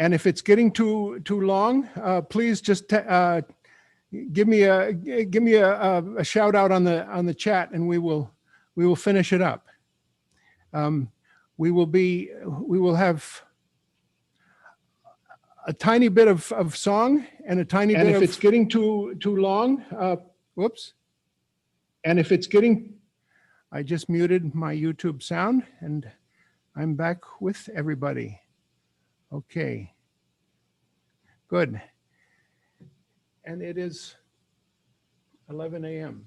And if it's getting too long, please just give me a shout out on the chat, and we will finish it up. We will have a tiny bit of song and a tiny bit of. And if it's getting too long, whoops. And if it's getting, I just muted my YouTube sound, and I'm back with everybody. Okay, good. And it is 11 a.m.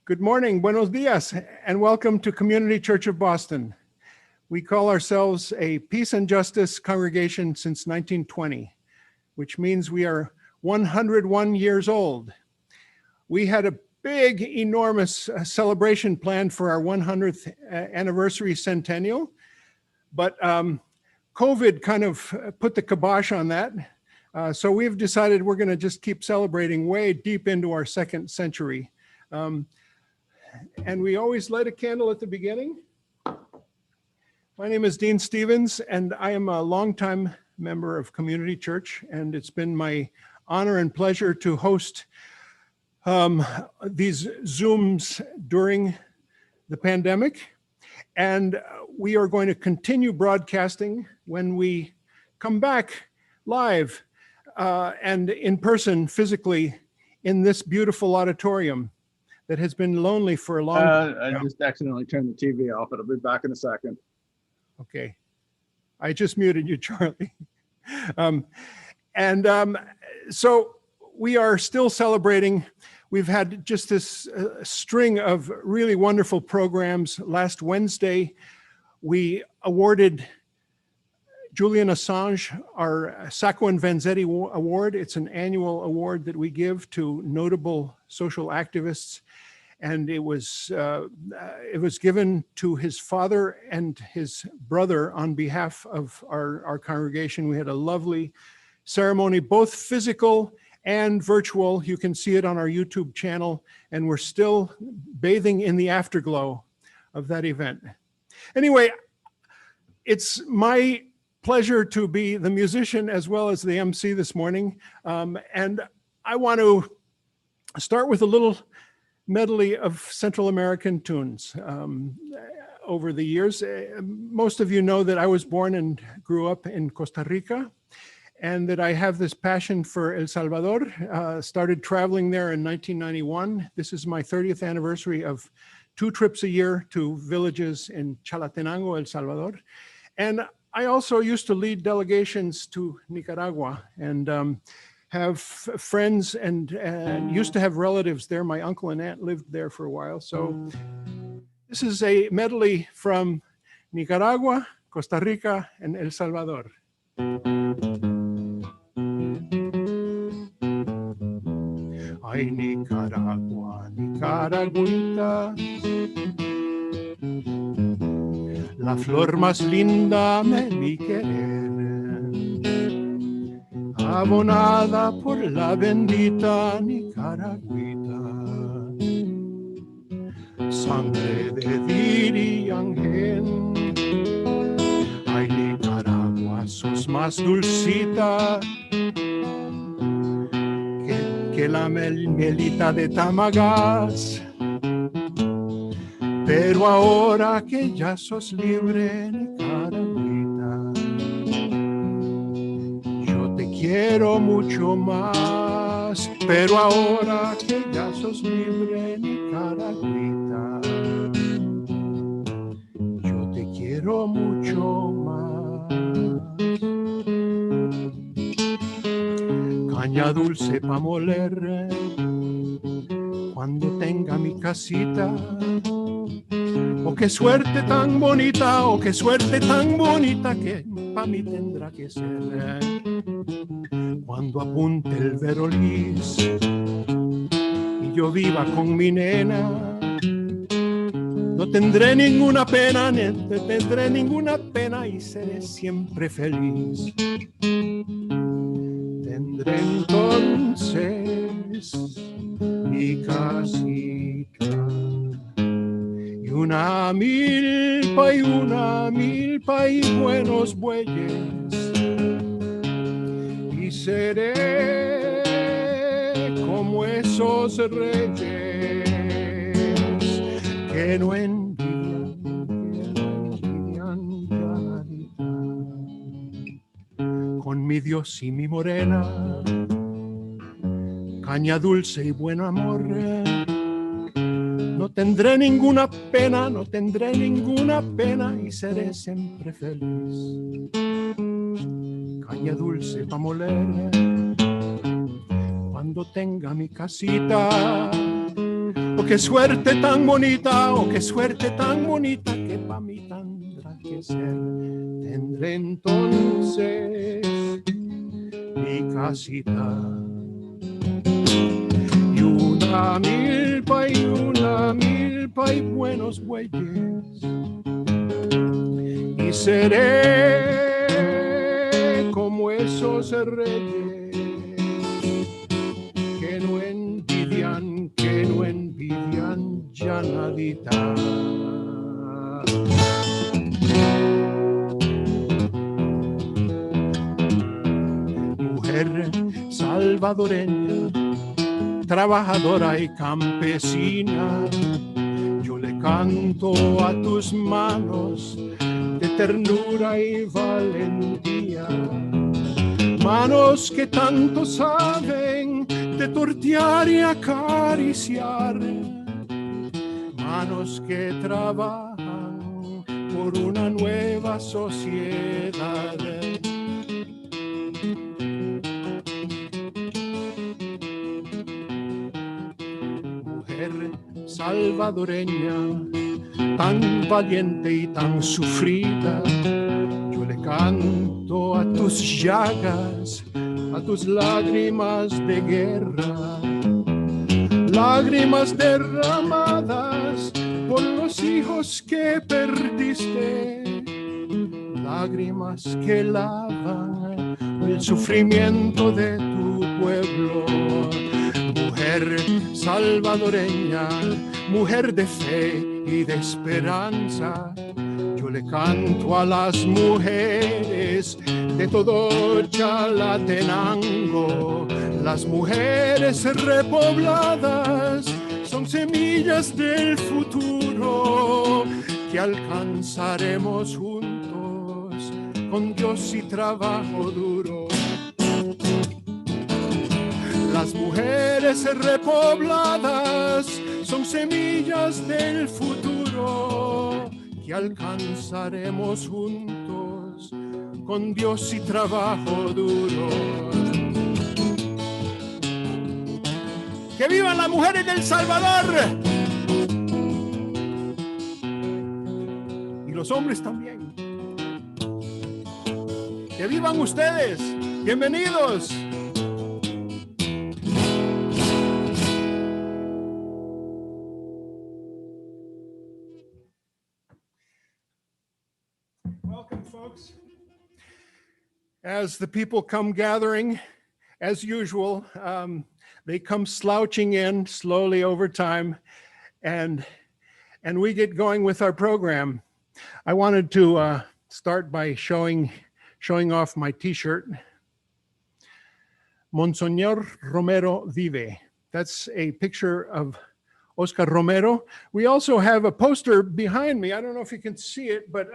Good morning, buenos dias, and welcome to Community Church of Boston. We call ourselves a Peace and Justice congregation since 1920, which means we are 101 years old. We had a big, enormous celebration planned for our 100th anniversary centennial, but COVID kind of put the kibosh on that. So we've decided we're going to just keep celebrating way deep into our second century. And we always light a candle at the beginning. My name is Dean Stevens, and I am a longtime member of Community Church, and it's been my honor and pleasure to host these Zooms during the pandemic. And we are going to continue broadcasting when we come back live and in person, physically, in this beautiful auditorium that has been lonely for a long time. I just accidentally turned the TV off. It'll be back in a second. Okay. I just muted you, Charlie. So we are still celebrating. We've had just this string of really wonderful programs. Last Wednesday, we awarded Julian Assange our Sacco and Vanzetti Award. It's an annual award that we give to notable social activists. And it was given to his father and his brother on behalf of our congregation. We had a lovely ceremony, both physical and virtual. You can see it on our YouTube channel, and we're still bathing in the afterglow of that event. Anyway, it's my pleasure to be the musician as well as the MC this morning. And I want to start with a little medley of Central American tunes. Over the years, most of you know that I was born and grew up in Costa Rica, and that I have this passion for El Salvador. Started traveling there in 1991. This is my 30th anniversary of 2 trips a year to villages in Chalatenango, El Salvador. And I also used to lead delegations to Nicaragua, and have friends and used to have relatives there. My uncle and aunt lived there for a while. So this is a medley from Nicaragua, Costa Rica, and El Salvador. Ay, Nicaragua, Nicaragüita, la flor más linda me vi querer, abonada por la bendita Nicaragüita, sangre de Diriangén. Ay, Nicaragua, sos más dulcita que la melita de Tamagás. Pero ahora que ya sos libre, Nicaragüita, yo te quiero mucho más. Pero ahora que ya sos libre, Nicaragüita, yo te quiero mucho más. Caña dulce pa' moler cuando tenga mi casita. Oh, qué suerte tan bonita, oh, qué suerte tan bonita que pa' mí tendrá que ser. Cuando apunte el veroliz y yo viva con mi nena, no tendré ninguna pena, ni tendré ninguna pena y seré siempre feliz. Tendré entonces mi casita. una milpa y buenos bueyes, y seré como esos reyes que no envidian llanadita. Con mi Dios y mi morena, caña dulce y buen amor, no tendré ninguna pena, no tendré ninguna pena y seré siempre feliz. Caña dulce pa' moler cuando tenga mi casita. Oh, qué suerte tan bonita, oh, qué suerte tan bonita que pa' mí tendrá que ser. Tendré entonces mi casita. Y una milpa y buenos bueyes, y seré como esos reyes que no envidian llanadita. Mujer salvadoreña, trabajadora y campesina, yo le canto a tus manos de ternura y valentía, manos que tanto saben de tortear y acariciar, manos que trabajan por una nueva sociedad. Mujer salvadoreña, tan valiente y tan sufrida, yo le canto a tus llagas, a tus lágrimas de guerra, lágrimas derramadas por los hijos que perdiste, lágrimas que lavan el sufrimiento de tu pueblo. Mujer salvadoreña, mujer de fe y de esperanza, yo le canto a las mujeres de todo Chalatenango. Las mujeres repobladas son semillas del futuro que alcanzaremos juntos con Dios y trabajo duro. Las mujeres repobladas son semillas del futuro que alcanzaremos juntos con Dios y trabajo duro. ¡Que vivan las mujeres del Salvador! Y los hombres también. ¡Que vivan ustedes! ¡Bienvenidos! Welcome, folks. As the people come gathering, as usual, they come slouching in slowly over time, and we get going with our program. I wanted to start by showing off my T-shirt. Monseñor Romero vive. That's a picture of Oscar Romero. We also have a poster behind me. I don't know if you can see it, but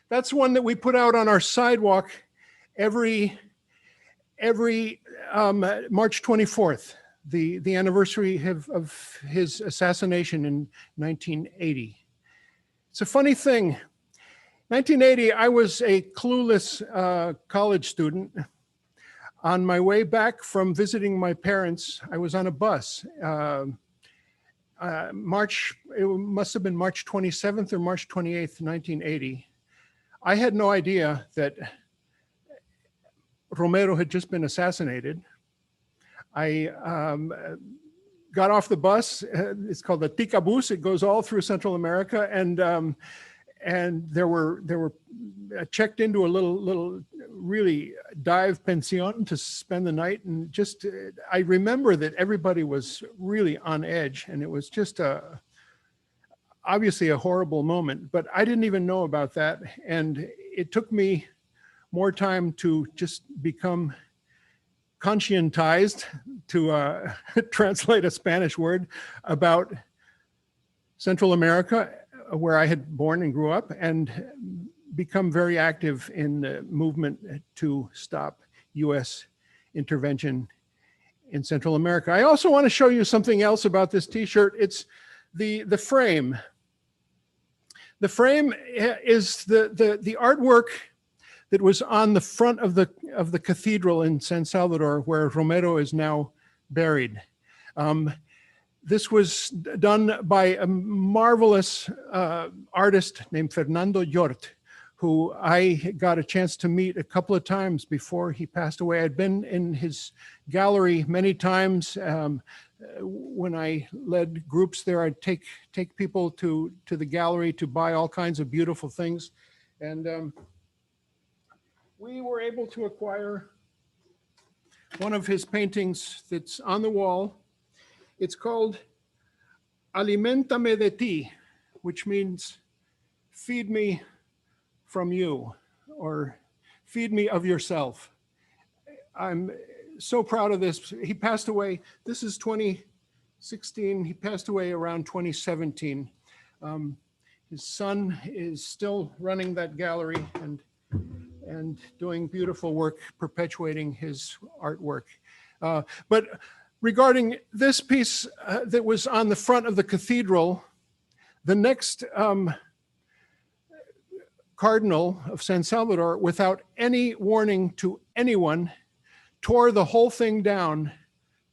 that's one that we put out on our sidewalk every March 24th, the anniversary of his assassination in 1980. It's a funny thing. 1980, I was a clueless college student. On my way back from visiting my parents, I was on a bus. It must have been March 27th or March 28th, 1980. I had no idea that Romero had just been assassinated. I got off the bus. It's called the Tica bus. It goes all through Central America, and there were checked into a little really dive pension to spend the night, and just I remember that everybody was really on edge, and it was just obviously a horrible moment, but I didn't even know about that. And it took me more time to just become conscientized, to translate a Spanish word, about Central America, where I had born and grew up, and become very active in the movement to stop US intervention in Central America. I also want to show you something else about this t-shirt. It's the frame. The frame is the artwork that was on the front of the cathedral in San Salvador, where Romero is now buried. This was done by a marvelous artist named Fernando Yort, who I got a chance to meet a couple of times before he passed away. I'd been in his gallery many times. When I led groups there, I'd take people to the gallery to buy all kinds of beautiful things. And we were able to acquire one of his paintings that's on the wall. It's called Aliméntame de ti, which means feed me from you, or feed me of yourself. I'm so proud of this. He passed away, this is 2016, he passed away around 2017. His son is still running that gallery and doing beautiful work, perpetuating his artwork. But regarding this piece that was on the front of the cathedral, the next Cardinal of San Salvador, without any warning to anyone, tore the whole thing down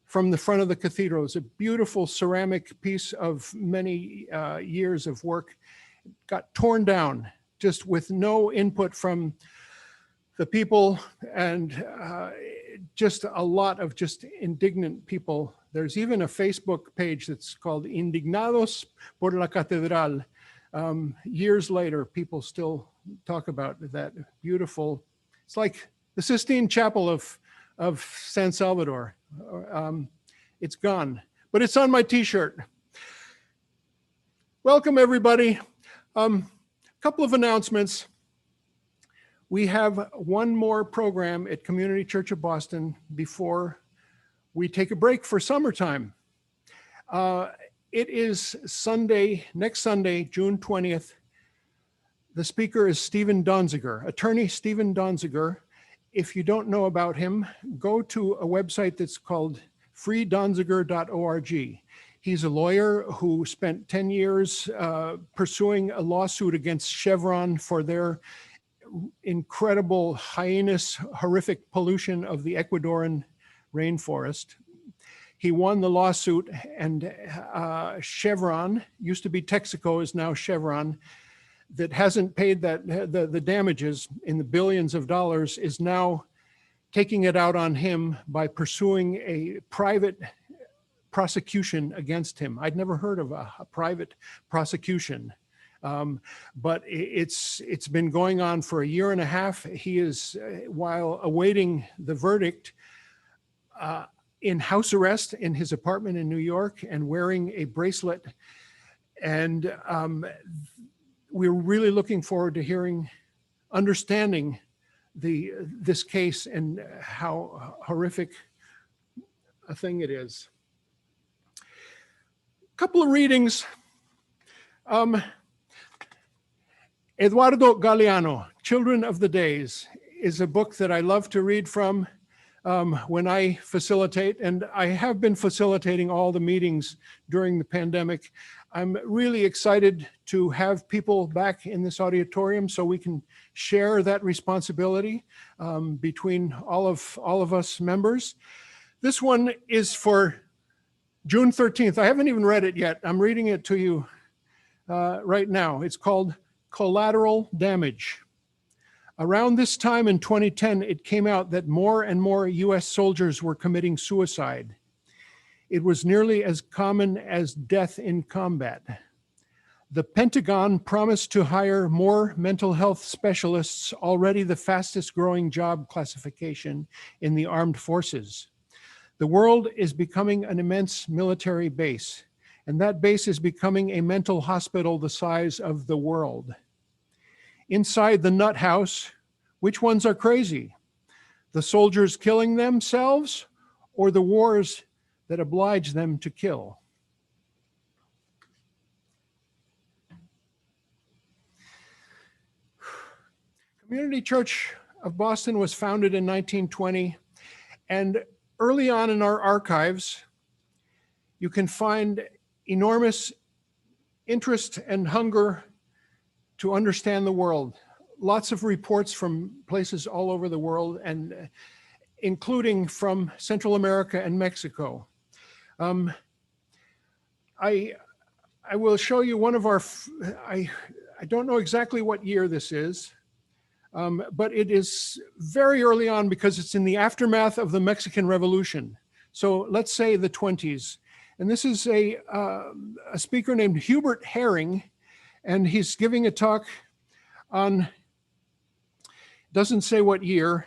from the front of the cathedral. It's a beautiful ceramic piece of many years of work. It got torn down just with no input from the people, and just a lot of just indignant people. There's even a Facebook page that's called Indignados por la Catedral. Years later, people still talk about that beautiful, it's like the Sistine Chapel of San Salvador. It's gone, but it's on my t-shirt. Welcome everybody. Couple of announcements. We have one more program at Community Church of Boston before we take a break for summertime. It is Sunday, next Sunday, June 20th. The speaker is Stephen Donziger, attorney Stephen Donziger. If you don't know about him, go to a website that's called freedonziger.org. He's a lawyer who spent 10 years pursuing a lawsuit against Chevron for their incredible, heinous, horrific pollution of the Ecuadorian rainforest. He won the lawsuit, and Chevron, used to be Texaco, is now Chevron, that hasn't paid the damages in the billions of dollars, is now taking it out on him by pursuing a private prosecution against him. I'd never heard of a private prosecution, but it's been going on for a year and a half. He is, while awaiting the verdict, in house arrest in his apartment in New York and wearing a bracelet. And we're really looking forward to understanding this case and how horrific a thing it is. A couple of readings. Eduardo Galeano, Children of the Days, is a book that I love to read from when I facilitate, and I have been facilitating all the meetings during the pandemic. I'm really excited to have people back in this auditorium so we can share that responsibility between all of us members. This one is for June 13th. I haven't even read it yet. I'm reading it to you right now. It's called Collateral Damage. Around this time in 2010, it came out that more and more US soldiers were committing suicide. It was nearly as common as death in combat. The Pentagon promised to hire more mental health specialists, already the fastest growing job classification in the armed forces. The world is becoming an immense military base, And that base is becoming a mental hospital the size of the world. Inside the nut house, which ones are crazy? The soldiers killing themselves or the wars that oblige them to kill? Community Church of Boston was founded in 1920, and early on in our archives, you can find enormous interest and hunger to understand the world. Lots of reports from places all over the world, and including from Central America and Mexico. I will show you one of our, I don't know exactly what year this is, but it is very early on because it's in the aftermath of the Mexican Revolution. So let's say the 20s. And this is a speaker named Hubert Herring, and he's giving a talk on, doesn't say what year,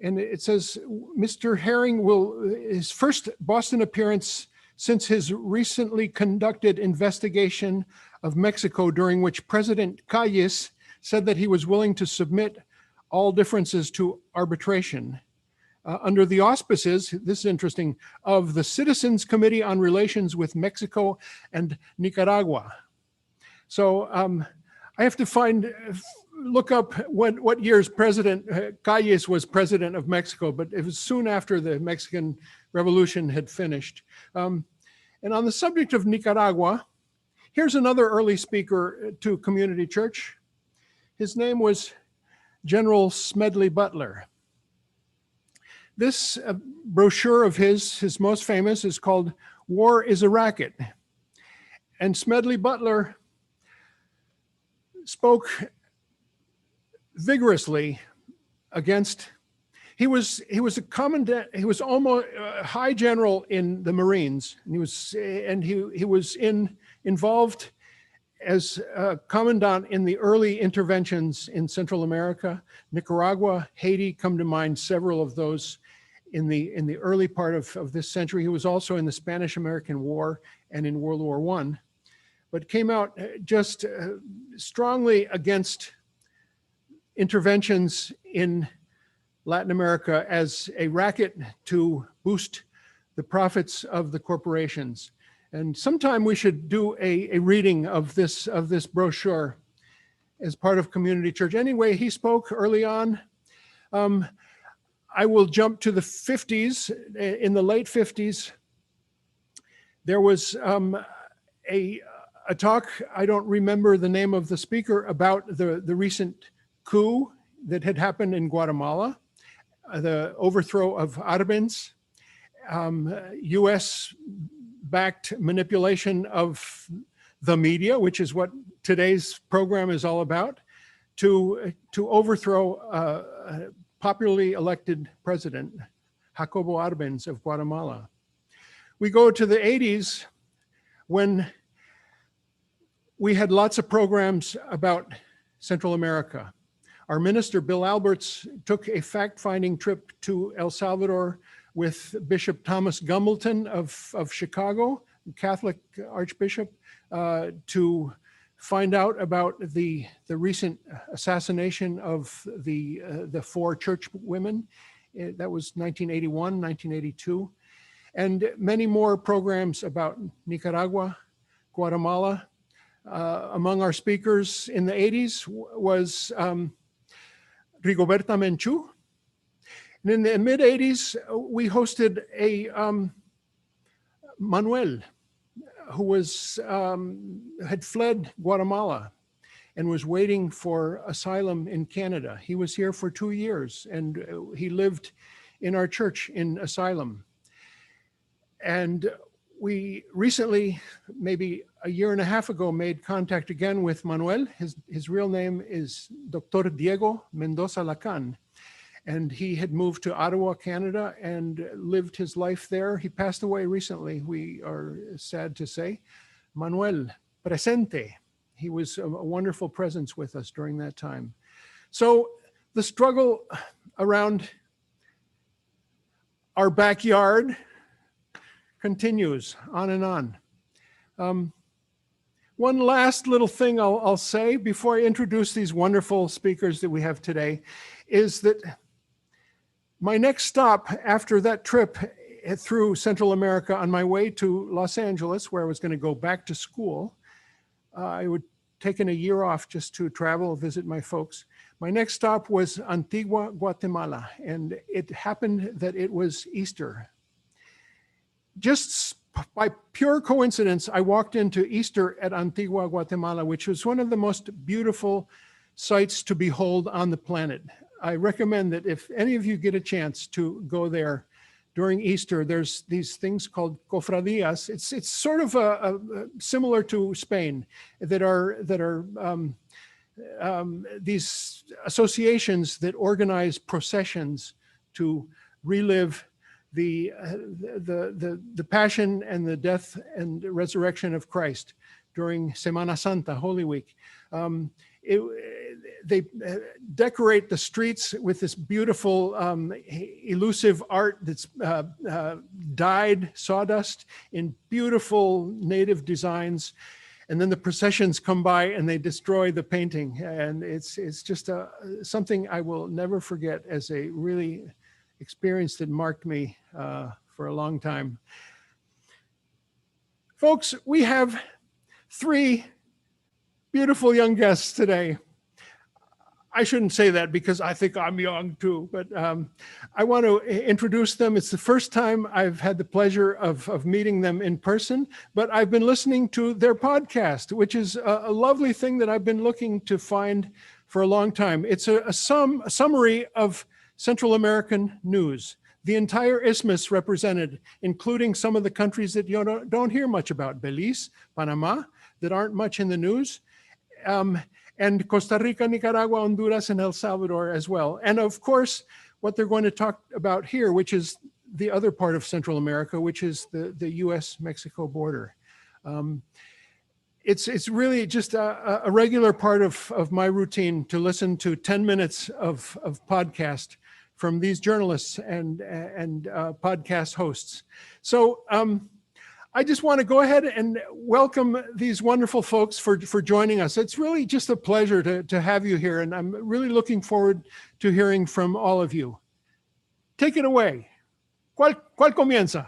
and it says Mr. Herring his first Boston appearance since his recently conducted investigation of Mexico, during which President Calles said that he was willing to submit all differences to arbitration. Under the auspices, this is interesting, of the Citizens Committee on Relations with Mexico and Nicaragua. So I have to look up what years President Calles was president of Mexico, but it was soon after the Mexican Revolution had finished. And on the subject of Nicaragua, here's another early speaker to Community Church. His name was General Smedley Butler. This brochure of his most famous, is called War is a Racket. And Smedley Butler spoke vigorously against, he was a commandant, he was almost a high general in the Marines, and he was involved as a commandant in the early interventions in Central America. Nicaragua, Haiti come to mind, several of those in the early part of this century. He was also in the Spanish-American War and in World War I, but came out just strongly against interventions in Latin America as a racket to boost the profits of the corporations. And sometime we should do a reading of this brochure as part of Community Church. Anyway, he spoke early on. I will jump to the 50s. In the late 50s, there was a talk, I don't remember the name of the speaker, about the recent coup that had happened in Guatemala, the overthrow of Arbenz, US-backed manipulation of the media, which is what today's program is all about, to overthrow a popularly elected president, Jacobo Arbenz of Guatemala. We go to the 80s when we had lots of programs about Central America. Our minister, Bill Alberts, took a fact-finding trip to El Salvador with Bishop Thomas Gumbleton of Chicago, Catholic Archbishop, to find out about the recent assassination of the 4 church women. That was 1981, 1982. And many more programs about Nicaragua, Guatemala. Among our speakers in the 80s was Rigoberta Menchú. And in the mid 80s, we hosted a Manuel, who was had fled Guatemala and was waiting for asylum in Canada. He was here for 2 years, and he lived in our church in asylum. And we recently, maybe a year and a half ago, made contact again with Manuel. His real name is Dr. Diego Mendoza Lacan. And he had moved to Ottawa, Canada, and lived his life there. He passed away recently, we are sad to say. Manuel, presente. He was a wonderful presence with us during that time. So the struggle around our backyard continues on and on. One last little thing I'll say before I introduce these wonderful speakers that we have today is that my next stop after that trip through Central America on my way to Los Angeles, where I was going to go back to school, I would taken a year off just to travel, visit my folks. My next stop was Antigua, Guatemala, and it happened that it was Easter. Just by pure coincidence, I walked into Easter at Antigua, Guatemala, which was one of the most beautiful sights to behold on the planet. I recommend that if any of you get a chance to go there during Easter, there's these things called cofradías. It's sort of similar to Spain, that are these associations that organize processions to relive the passion and the death and resurrection of Christ during Semana Santa, Holy Week. They decorate the streets with this beautiful, elusive art that's dyed sawdust in beautiful native designs. And then the processions come by and they destroy the painting. And it's just something I will never forget as a really experience that marked me for a long time. Folks, we have 3 beautiful young guests today. I shouldn't say that because I think I'm young too, but I want to introduce them. It's the first time I've had the pleasure of meeting them in person, but I've been listening to their podcast, which is a lovely thing that I've been looking to find for a long time. It's a summary of Central American news, the entire isthmus represented, including some of the countries that you don't hear much about, Belize, Panama, that aren't much in the news, and Costa Rica, Nicaragua, Honduras, and El Salvador as well. And of course, what they're going to talk about here, which is the other part of Central America, which is the US-Mexico border. It's really just a regular part of my routine to listen to 10 minutes of podcast from these journalists and podcast hosts. So I just want to go ahead and welcome these wonderful folks for joining us. It's really just a pleasure to have you here, and I'm really looking forward to hearing from all of you. Take it away. ¿Cuál comienza?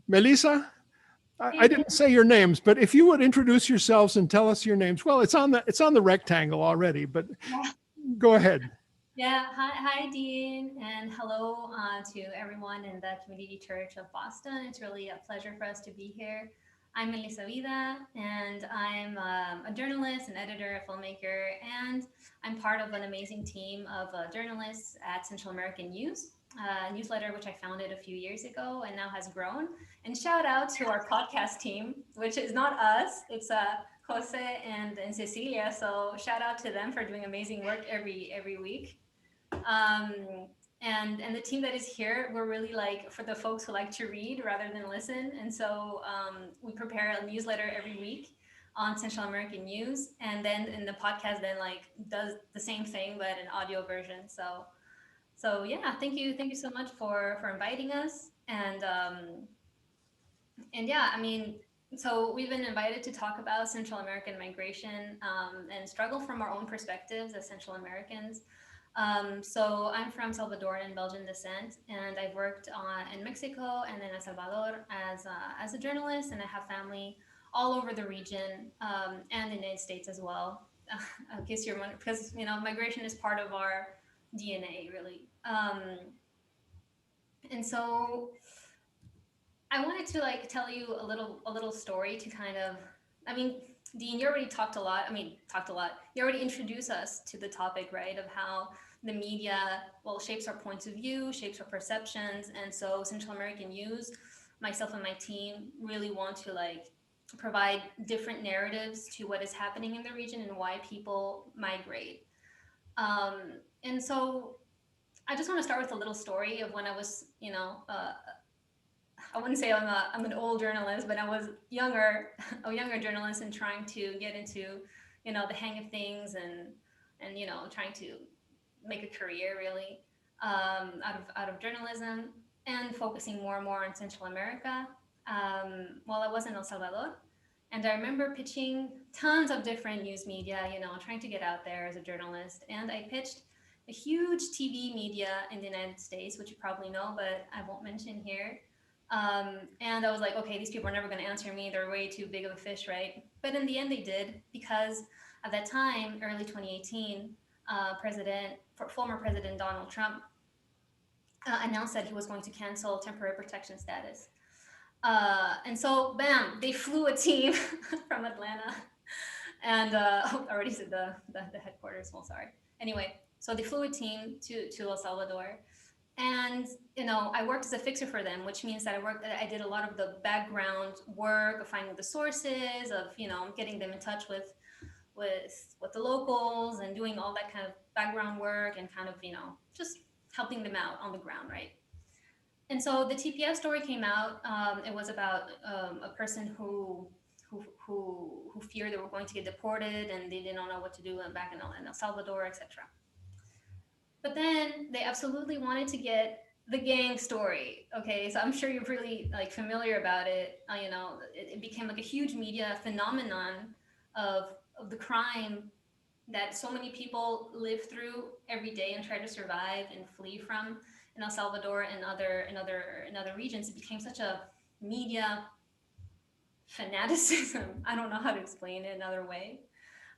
Melissa? I didn't say your names, but if you would introduce yourselves and tell us your names. Well, it's on the rectangle already, but go ahead. Yeah, hi Dean, and hello to everyone in the Community Church of Boston. It's really a pleasure for us to be here. I'm Melissa Vida, and I'm a journalist, an editor, a filmmaker, and I'm part of an amazing team of journalists at Central American News, a newsletter which I founded a few years ago and now has grown. And shout out to our podcast team, which is not us, it's Jose and Cecilia. So shout out to them for doing amazing work every week. And the team that is here, we're really like for the folks who like to read rather than listen. And so we prepare a newsletter every week on Central American news. And then in the podcast then like does the same thing, but an audio version. So yeah, thank you so much for inviting us. And yeah, I mean, so we've been invited to talk about Central American migration and struggle from our own perspectives as Central Americans. So I'm from Salvador and Belgian descent, and I've worked in Mexico and then in Salvador as a journalist, and I have family all over the region and the United States as well. In case you're wondering, because migration is part of our DNA, really. And so I wanted to like tell you a little story to kind of, I mean, Dean, you already talked a lot. You already introduced us to the topic, right, of how the media, shapes our points of view, shapes our perceptions. And so Central American News, myself and my team really want to like provide different narratives to what is happening in the region and why people migrate. And so I just want to start with a little story of when I was, I wouldn't say I'm an old journalist, but I was a younger journalist and trying to get into, the hang of things and trying to make a career really out of journalism and focusing more and more on Central America. While I was in El Salvador, And I remember pitching tons of different news media, trying to get out there as a journalist. And I pitched a huge TV media in the United States, which you probably know, but I won't mention here. And I was like, okay, these people are never going to answer me. They're way too big of a fish, right? But in the end, they did, because at that time, early 2018, former President Donald Trump announced that he was going to cancel temporary protection status. And so, bam, they flew a team from Atlanta. And I already said the headquarters. Well, sorry. Anyway, so they flew a team to El Salvador. And, I worked as a fixer for them, which means that I did a lot of the background work of finding the sources, of, getting them in touch with the locals and doing all that kind of background work and kind of, just helping them out on the ground, right? And so the TPS story came out. It was about a person who feared they were going to get deported and they didn't know what to do back in El Salvador, etc. But then they absolutely wanted to get the gang story. Okay, so I'm sure you're really familiar about it. It became like a huge media phenomenon of the crime that so many people live through every day and try to survive and flee from in El Salvador and other regions. It became such a media fanaticism. I don't know how to explain it another way.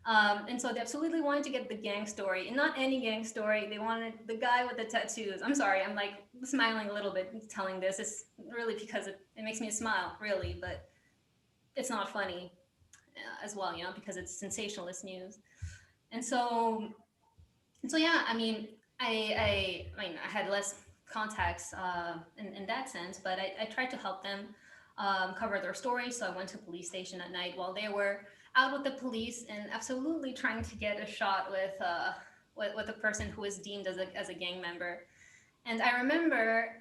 And so they absolutely wanted to get the gang story, and not any gang story. They wanted the guy with the tattoos. I'm sorry, I'm smiling a little bit telling this. It's really because it makes me smile, really, but it's not funny as well, because it's sensationalist news. And so yeah, I had less contacts in that sense, but I tried to help them cover their story. So I went to a police station at night while they were out with the police and absolutely trying to get a shot with a person who was deemed as a gang member. And I remember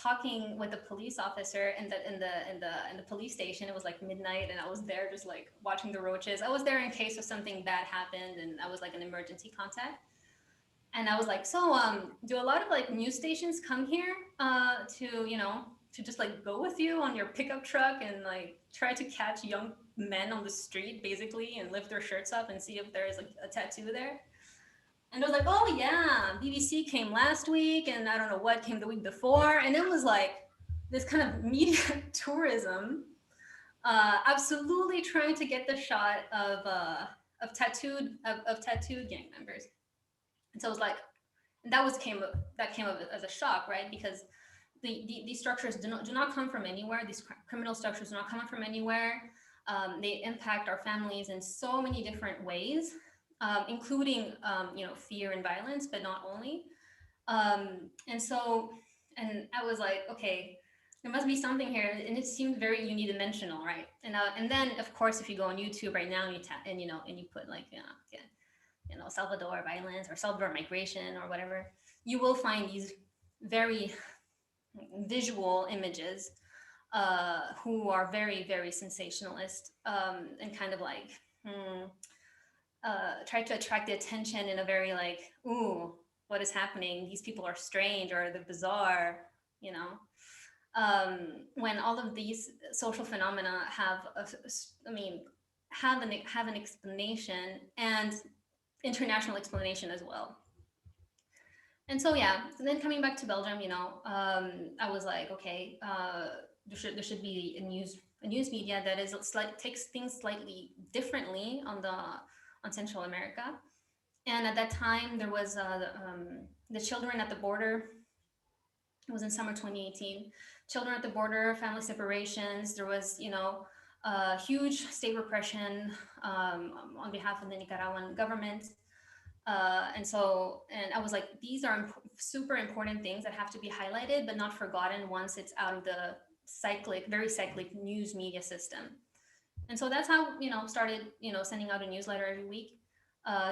talking with a police officer in the police station. It was midnight, and I was there just watching the roaches. I was there in case of something bad happened, and I was an emergency contact. And I was like, so do a lot of news stations come here to just go with you on your pickup truck and try to catch young men on the street basically and lift their shirts up and see if there is a tattoo there? And I was like, oh yeah, BBC came last week, and I don't know what came the week before, and it was this kind of media tourism, absolutely trying to get the shot of tattooed gang members. And so it was that came up as a shock, right? Because these structures do not come from anywhere. These criminal structures do not come from anywhere. They impact our families in so many different ways. Including fear and violence, but not only. And I was like, okay, there must be something here, and it seemed very unidimensional, right? And then of course, if you go on YouTube right now and you put Salvador violence or Salvador migration or whatever, you will find these very visual images who are very, very sensationalist and kind of try to attract the attention in a very ooh, what is happening? These people are strange, or they're bizarre, when all of these social phenomena have an explanation, and international explanation as well. And so yeah, so then coming back to Belgium, I was like, okay, there should be a news media that takes things slightly differently on Central America. And at that time, there was the children at the border. It was in summer 2018. Children at the border, family separations. There was, huge state repression on behalf of the Nicaraguan government. And I was like, these are super important things that have to be highlighted, but not forgotten once it's out of the very cyclic news media system. And so that's how, started, sending out a newsletter every week,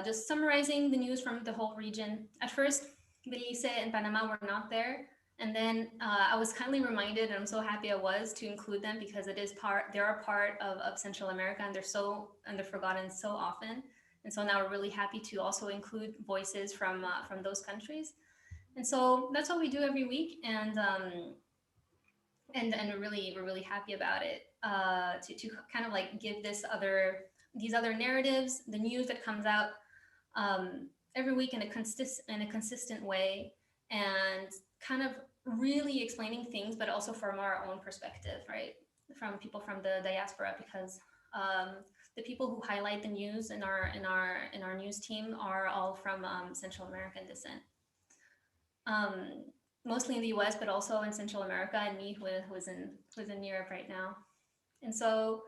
just summarizing the news from the whole region. At first, Belize and Panama were not there. And then I was kindly reminded, and I'm so happy I was, to include them because they're a part of Central America, and they're forgotten so often. And so now we're really happy to also include voices from those countries. And so that's what we do every week. And we're really happy about it. to kind of like give these other narratives, the news that comes out every week in a consistent way, and kind of really explaining things, but also from our own perspective, right? From people from the diaspora, because the people who highlight the news in our news team are all from Central American descent. Mostly in the U.S., but also in Central America, and me who's in Europe right now. And so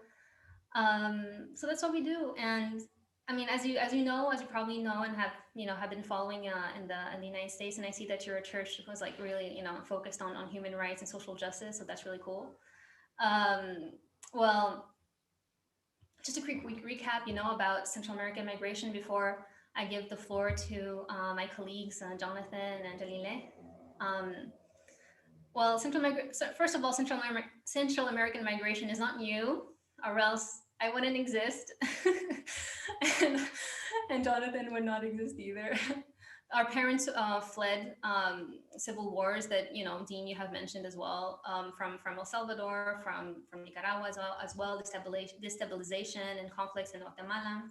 that's what we do. And I mean, as you probably know, and have been following in the United States, and I see that you're a church that was like really focused on human rights and social justice, so that's really cool. Well, just a quick recap, about Central American migration before I give the floor to my colleagues, Jonathan and Jalileh. Well, first of all, Central American migration is not new, or else I wouldn't exist, and Jonathan would not exist either. Our parents fled civil wars that Dean, you have mentioned as well, from El Salvador, from Nicaragua as well, destabilization and conflicts in Guatemala,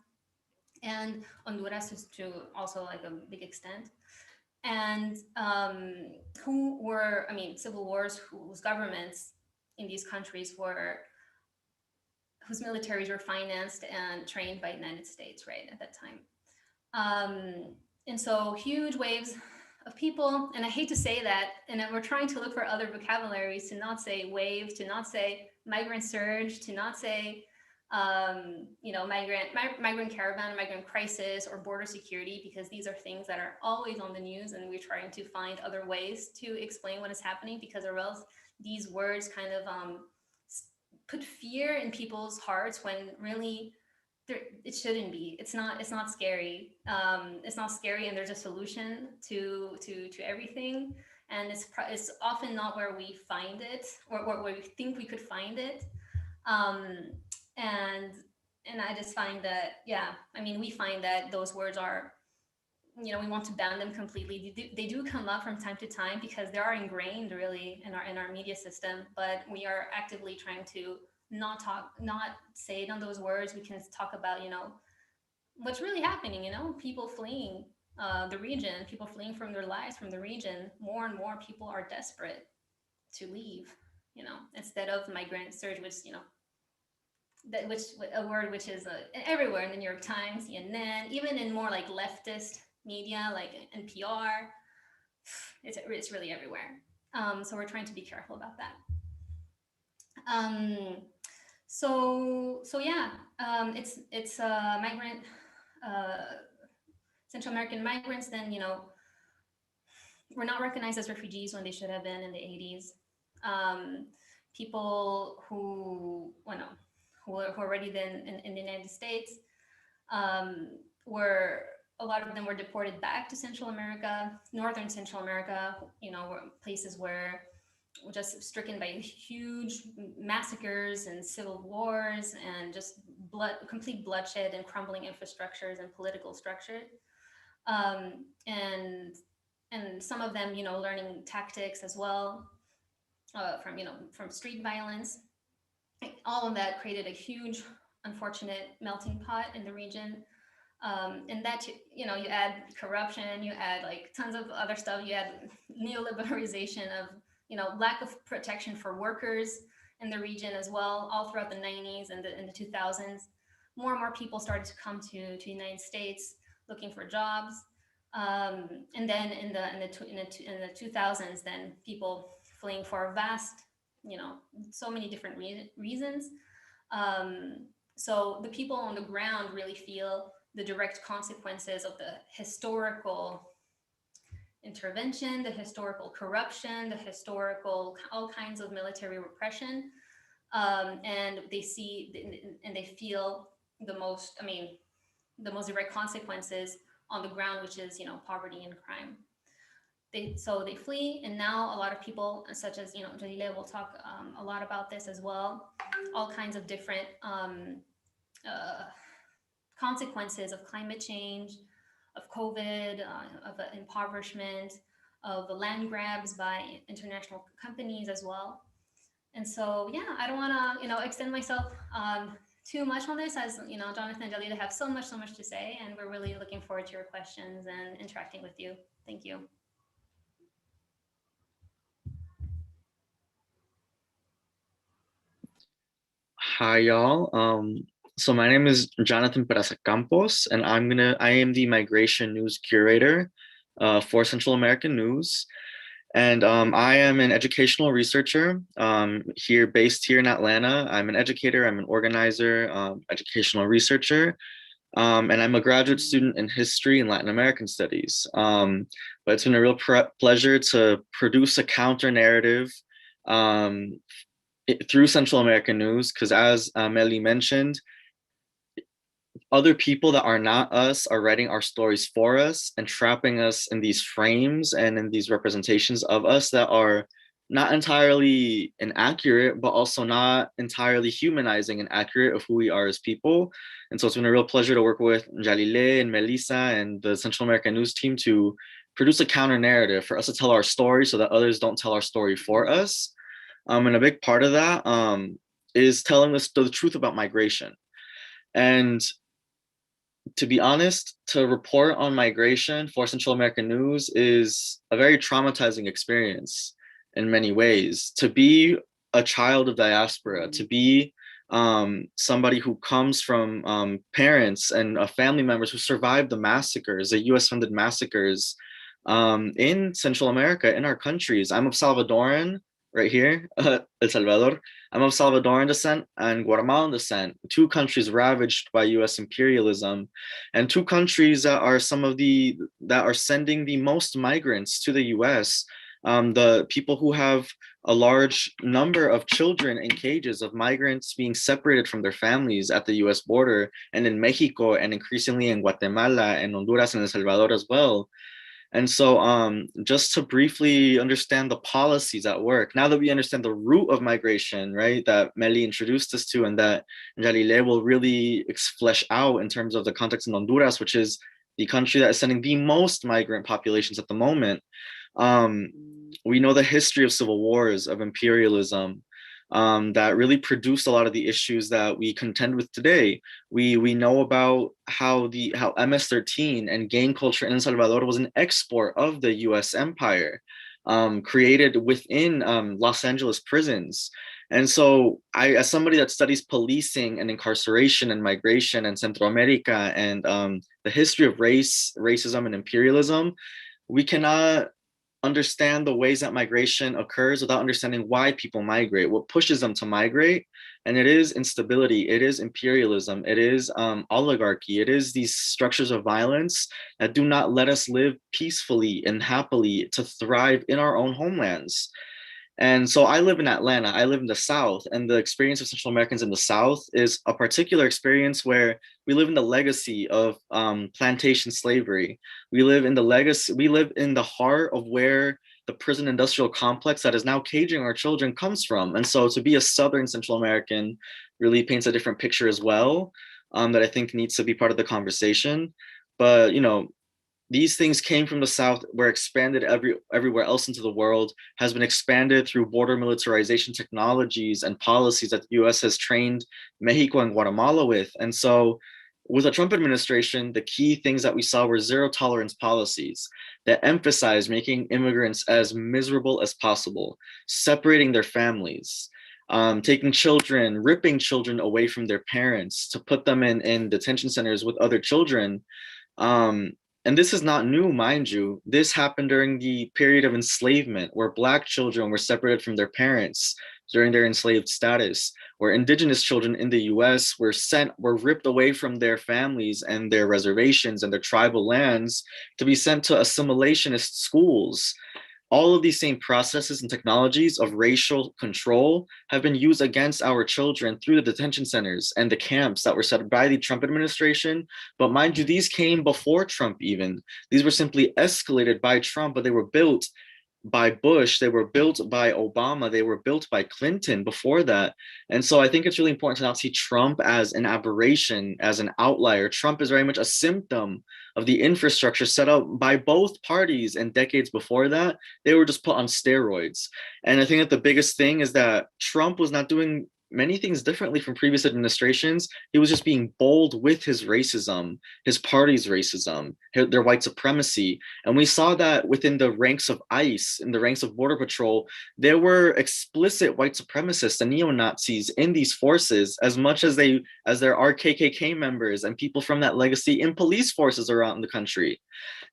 and Honduras to also like a big extent. And civil wars whose governments in these countries whose militaries were financed and trained by the United States, right, at that time. And so huge waves of people, and I hate to say that, and we're trying to look for other vocabularies to not say wave, to not say migrant surge, to not say migrant caravan, migrant crisis, or border security, because these are things that are always on the news, and we're trying to find other ways to explain what is happening, because or else these words kind of put fear in people's hearts when really it shouldn't be. It's not scary. It's not scary, and there's a solution to everything, and it's often not where we find it, or where we think we could find it. And I just find that, we find that those words are, we want to ban them completely. They do come up from time to time because they are ingrained really in our media system, but we are actively trying to not say it on those words. We can talk about, what's really happening, people fleeing the region, people fleeing from their lives, from the region. More and more people are desperate to leave, instead of migrant surge, which, a word which is everywhere in the New York Times, CNN, even in more like leftist media like NPR. It's really everywhere. So we're trying to be careful about that. It's migrant, Central American migrants. Then we're not recognized as refugees when they should have been in the 80s. People who already been in the United States, a lot of them were deported back to Central America, Northern Central America, places where were just stricken by huge massacres and civil wars and just complete bloodshed and crumbling infrastructures and political structure. And some of them, learning tactics as well, from street violence. All of that created a huge, unfortunate melting pot in the region. And that, you add corruption, you add like tons of other stuff, you add neoliberalization of, lack of protection for workers in the region as well, all throughout the 90s and the 2000s. More and more people started to come to the United States looking for jobs. And then in the 2000s, then people fleeing for vast, so many different reasons. So the people on the ground really feel the direct consequences of the historical intervention, the historical corruption, the historical all kinds of military repression, and they see and they feel the most direct consequences on the ground, which is poverty and crime. They flee, and now a lot of people, such as Jalileh will talk a lot about this as well. All kinds of different consequences of climate change, of COVID, of impoverishment, of the land grabs by international companies as well. And so, yeah, I don't want to, extend myself too much on this, as Jonathan and Jalileh have so much to say, and we're really looking forward to your questions and interacting with you. Thank you. Hi, y'all. So my name is Jonathan Peraza Campos, and I am the migration news curator for Central American News. And I am an educational researcher based here in Atlanta. I'm an educator, I'm an organizer, educational researcher, and I'm a graduate student in history and Latin American studies. But it's been a real pleasure to produce a counter narrative through Central American News, because as Meli mentioned, other people that are not us are writing our stories for us and trapping us in these frames and in these representations of us that are not entirely inaccurate, but also not entirely humanizing and accurate of who we are as people. And so it's been a real pleasure to work with Jalileh and Melissa and the Central American News team to produce a counter narrative for us to tell our story so that others don't tell our story for us. And a big part of that is telling us the truth about migration. And to be honest, to report on migration for Central American News is a very traumatizing experience in many ways. To be a child of diaspora, to be somebody who comes from parents and family members who survived the massacres, the US-funded massacres in Central America, in our countries. I'm of Salvadoran, right here, El Salvador. I'm of Salvadoran descent and Guatemalan descent, two countries ravaged by US imperialism, and two countries that are that are sending the most migrants to the US. The people who have a large number of children in cages, of migrants being separated from their families at the US border, and in Mexico, and increasingly in Guatemala and Honduras and El Salvador as well. And so just to briefly understand the policies at work, now that we understand the root of migration, right, that Meli introduced us to, and that Jalileh will really flesh out in terms of the context in Honduras, which is the country that is sending the most migrant populations at the moment. We know the history of civil wars, of imperialism, that really produced a lot of the issues that we contend with today. We know about how MS-13 and gang culture in El Salvador was an export of the US empire, created within Los Angeles prisons. And so as somebody that studies policing and incarceration and migration and Central America and the history of racism and imperialism, we cannot understand the ways that migration occurs without understanding why people migrate, what pushes them to migrate. And it is instability, it is imperialism, it is oligarchy, it is these structures of violence that do not let us live peacefully and happily to thrive in our own homelands. And so I live in Atlanta, I live in the South, and the experience of Central Americans in the South is a particular experience where we live in the legacy of plantation slavery. We live in the heart of where the prison industrial complex that is now caging our children comes from. And so to be a Southern Central American really paints a different picture as well, that I think needs to be part of the conversation. But, these things came from the South, were expanded everywhere else into the world, has been expanded through border militarization technologies and policies that the US has trained Mexico and Guatemala with. And so with the Trump administration, the key things that we saw were zero tolerance policies that emphasized making immigrants as miserable as possible, separating their families, taking children, ripping children away from their parents to put them in detention centers with other children. And this is not new, mind you. This happened during the period of enslavement, where Black children were separated from their parents during their enslaved status, where Indigenous children in the US were ripped away from their families and their reservations and their tribal lands to be sent to assimilationist schools. All of these same processes and technologies of racial control have been used against our children through the detention centers and the camps that were set by the Trump administration. But mind you, these came before Trump even. These were simply escalated by Trump, but they were built by Bush, they were built by Obama, they were built by Clinton before that. And so I think it's really important to not see Trump as an aberration, as an outlier. Trump is very much a symptom of the infrastructure set up by both parties, and decades before that, they were just put on steroids. And I think that the biggest thing is that Trump was not doing many things differently from previous administrations. He was just being bold with his racism, his party's racism, their white supremacy. And we saw that within the ranks of ICE, in the ranks of Border Patrol, there were explicit white supremacists and neo-Nazis in these forces, as much as there are KKK members and people from that legacy in police forces around the country.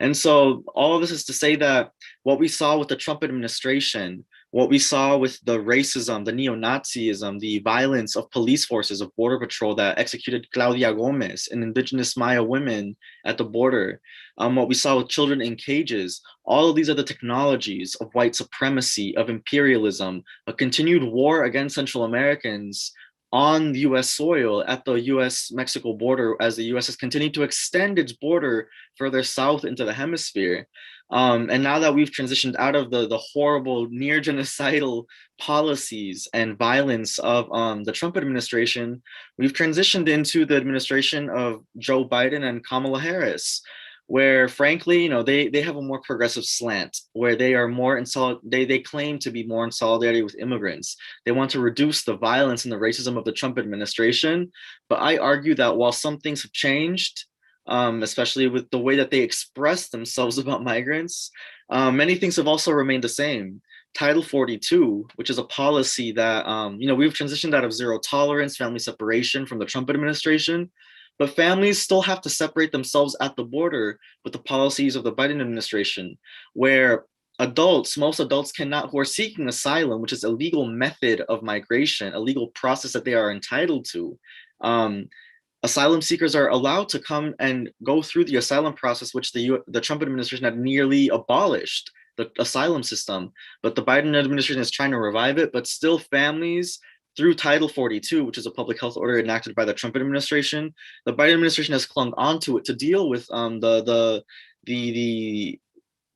And so all of this is to say that what we saw with the Trump administration, what we saw with the racism, the neo-Nazism, the violence of police forces, of Border Patrol that executed Claudia Gomez and indigenous Maya women at the border, what we saw with children in cages, all of these are the technologies of white supremacy, of imperialism, a continued war against Central Americans on US soil at the US-Mexico border, as the US has continued to extend its border further south into the hemisphere. And now that we've transitioned out of the horrible near genocidal policies and violence of the Trump administration, we've transitioned into the administration of Joe Biden and Kamala Harris, where frankly, you know, they have a more progressive slant, where they are more they claim to be more in solidarity with immigrants. They want to reduce the violence and the racism of the Trump administration. But I argue that while some things have changed, especially with the way that they express themselves about migrants, many things have also remained the same. Title 42, which is a policy that, you know, we've transitioned out of zero tolerance, family separation from the Trump administration, but families still have to separate themselves at the border with the policies of the Biden administration, where most adults cannot, who are seeking asylum, which is a legal method of migration, a legal process that they are entitled to. Asylum seekers are allowed to come and go through the asylum process, which the Trump administration had nearly abolished the asylum system, but the Biden administration is trying to revive it. But still, families, through Title 42, which is a public health order enacted by the Trump administration, the Biden administration has clung onto it to deal with the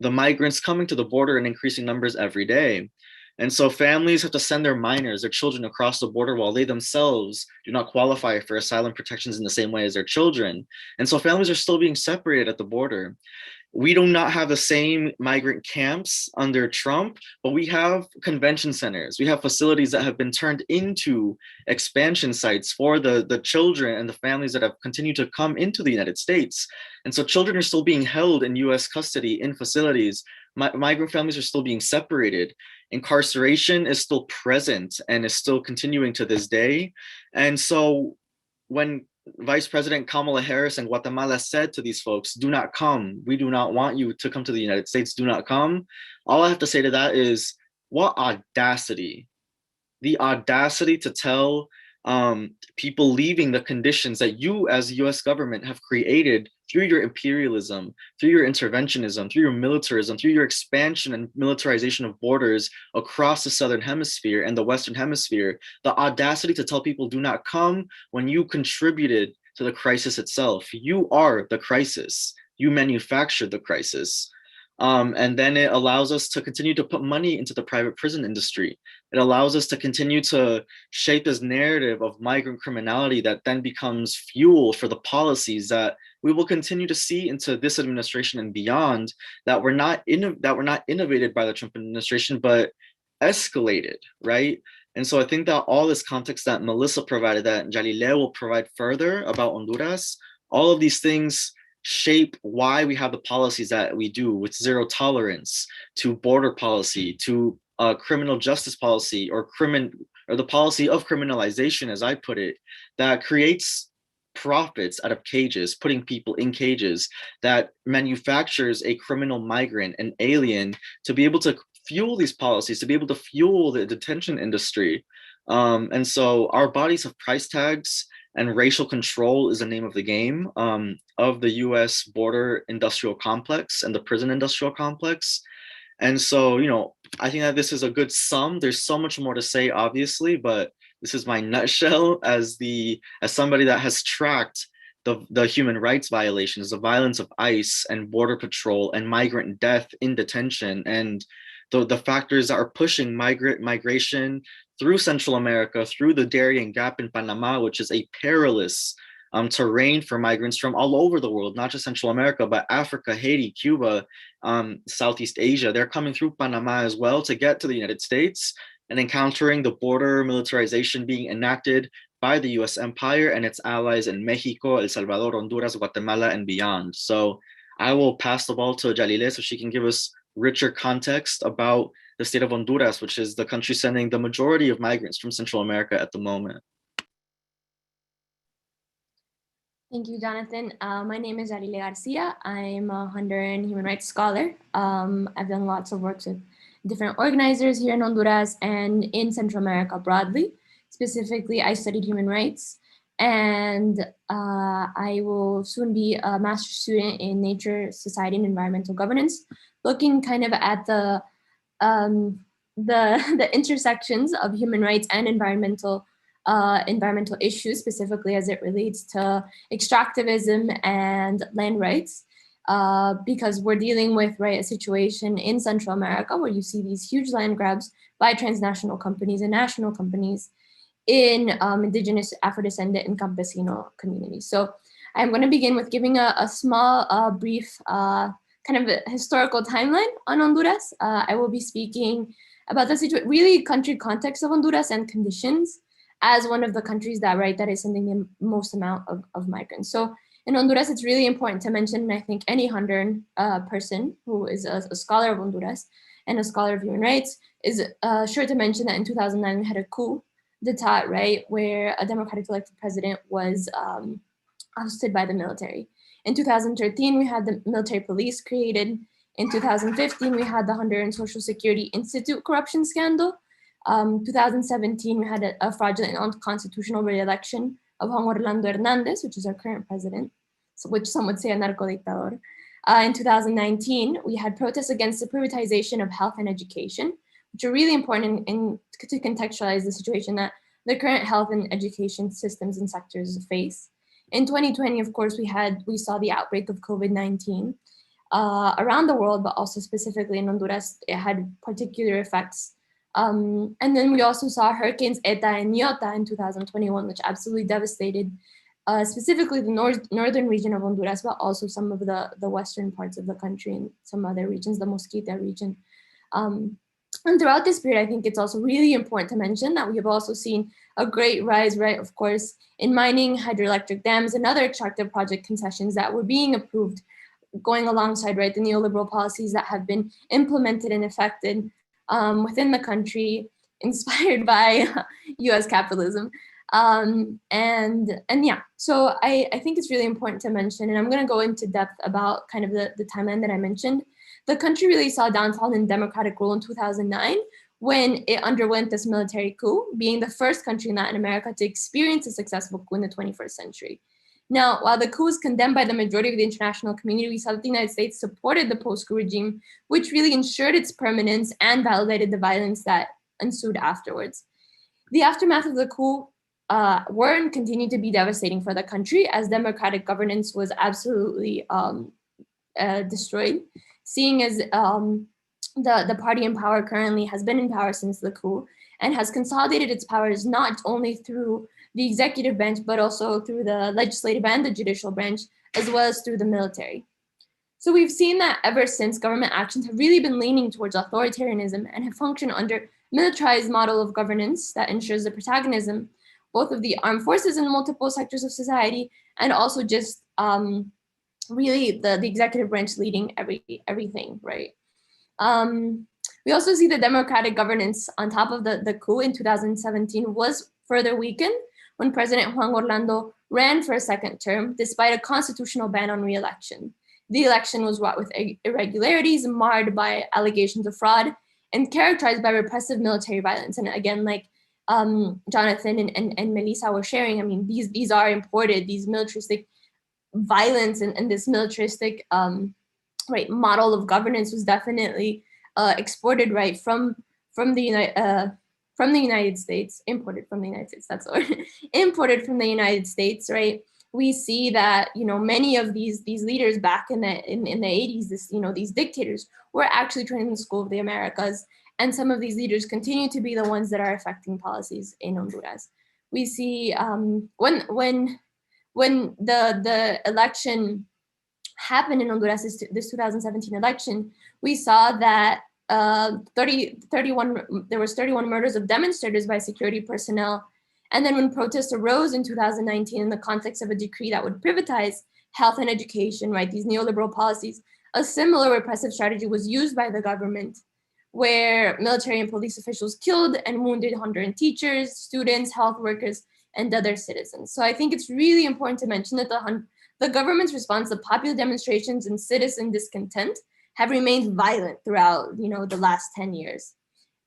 migrants coming to the border in increasing numbers every day. And so families have to send their minors, their children, across the border while they themselves do not qualify for asylum protections in the same way as their children. And so families are still being separated at the border. We do not have the same migrant camps under Trump, but we have convention centers. We have facilities that have been turned into expansion sites for the children and the families that have continued to come into the United States. And so children are still being held in US custody in facilities. Migrant families are still being separated. Incarceration is still present and is still continuing to this day. And so when Vice President Kamala Harris in Guatemala said to these folks, do not come. We do not want you to come to the United States. Do not come. All I have to say to that is, what audacity. The audacity to tell people leaving the conditions that you as the US government have created through your imperialism, through your interventionism, through your militarism, through your expansion and militarization of borders across the Southern Hemisphere and the Western Hemisphere, the audacity to tell people do not come when you contributed to the crisis itself. You are the crisis. You manufactured the crisis. And then it allows us to continue to put money into the private prison industry. It allows us to continue to shape this narrative of migrant criminality that then becomes fuel for the policies that we will continue to see into this administration and beyond, that were not innovated by the Trump administration, but escalated, right? And so I think that all this context that Melissa provided, that Jalileh will provide further about Honduras, all of these things shape why we have the policies that we do, with zero tolerance, to border policy, to criminal justice policy, or the policy of criminalization, as I put it, that creates profits out of cages, putting people in cages, that manufactures a criminal migrant, an alien, to be able to fuel these policies, to be able to fuel the detention industry. And so our bodies have price tags, and racial control is the name of the game of the US border industrial complex and the prison industrial complex. And so, you know, I think that this is a good sum. There's so much more to say, obviously, but this is my nutshell as somebody that has tracked the human rights violations, the violence of ICE and Border Patrol and migrant death in detention, and the factors that are pushing migration through Central America, through the Darien Gap in Panama, which is a perilous terrain for migrants from all over the world, not just Central America, but Africa, Haiti, Cuba, Southeast Asia. They're coming through Panama as well to get to the United States and encountering the border militarization being enacted by the US empire and its allies in Mexico, El Salvador, Honduras, Guatemala, and beyond. So I will pass the ball to Jalileh so she can give us richer context about the state of Honduras, which is the country sending the majority of migrants from Central America at the moment. Thank you, Jonathan. My name is Jalileh Garcia. I'm a Honduran human rights scholar. I've done lots of work with different organizers here in Honduras and in Central America broadly. Specifically, I studied human rights, and I will soon be a master's student in nature, society, and environmental governance, looking kind of at the intersections of human rights and environmental issues, specifically as it relates to extractivism and land rights, because we're dealing with a situation in Central America where you see these huge land grabs by transnational companies and national companies in indigenous, Afro-descendant, and campesino communities. So I'm going to begin with giving a small, brief kind of a historical timeline on Honduras. I will be speaking about the really country context of Honduras and conditions as one of the countries that is sending the most amount of migrants. So in Honduras, it's really important to mention, and I think any Honduran person who is a scholar of Honduras and a scholar of human rights is sure to mention that in 2009, we had a coup d'etat, right, where a democratic elected president was ousted by the military. In 2013, we had the military police created. In 2015, we had the Honduran Social Security Institute corruption scandal. 2017, we had a fraudulent and unconstitutional re-election of Juan Orlando Hernandez, which is our current president, which some would say a narco-dictador. In 2019, we had protests against the privatization of health and education, which are really important to contextualize the situation that the current health and education systems and sectors face. In 2020, of course, we saw the outbreak of COVID-19 around the world, but also specifically in Honduras, it had particular effects. And then we also saw hurricanes Eta and Iota in 2021, which absolutely devastated specifically the northern region of Honduras, but also some of the western parts of the country and some other regions, the Mosquita region. And throughout this period, I think it's also really important to mention that we have also seen a great rise, right, of course, in mining, hydroelectric dams, and other extractive project concessions that were being approved, going alongside, right, the neoliberal policies that have been implemented and effected within the country, inspired by US capitalism. And yeah, so I think it's really important to mention, and I'm gonna go into depth about kind of the timeline that I mentioned. The country really saw downfall in democratic rule in 2009 when it underwent this military coup, being the first country in Latin America to experience a successful coup in the 21st century. Now, while the coup was condemned by the majority of the international community, we saw that the United States supported the post-coup regime, which really ensured its permanence and validated the violence that ensued afterwards. The aftermath of the coup were and continue to be devastating for the country, as democratic governance was absolutely destroyed, seeing as the party in power currently has been in power since the coup and has consolidated its powers not only through the executive branch, but also through the legislative and the judicial branch, as well as through the military. So we've seen that ever since, government actions have really been leaning towards authoritarianism and have functioned under militarized model of governance that ensures the protagonism both of the armed forces in multiple sectors of society, and also just really the executive branch leading everything, right? We also see the democratic governance on top of the coup in 2017 was further weakened when President Juan Orlando ran for a second term, despite a constitutional ban on re-election. The election was wrought with irregularities, marred by allegations of fraud, and characterized by repressive military violence. And again, like Jonathan and Melissa were sharing, I mean, these are imported, these militaristic violence and this militaristic model of governance was definitely exported from the United States, imported from the United States, that's the word, imported from the United States, right? we see that, you know, many of these leaders back in the 80s, these dictators were actually trained in the School of the Americas, and some of these leaders continue to be the ones that are affecting policies in Honduras. We see when the election happened in Honduras, this 2017 election, we saw that there was 31 murders of demonstrators by security personnel. And then when protests arose in 2019 in the context of a decree that would privatize health and education, right, these neoliberal policies, a similar repressive strategy was used by the government, where military and police officials killed and wounded Honduran teachers, students, health workers, and other citizens. So I think it's really important to mention that the government's response to popular demonstrations and citizen discontent have remained violent throughout, you know, the last 10 years.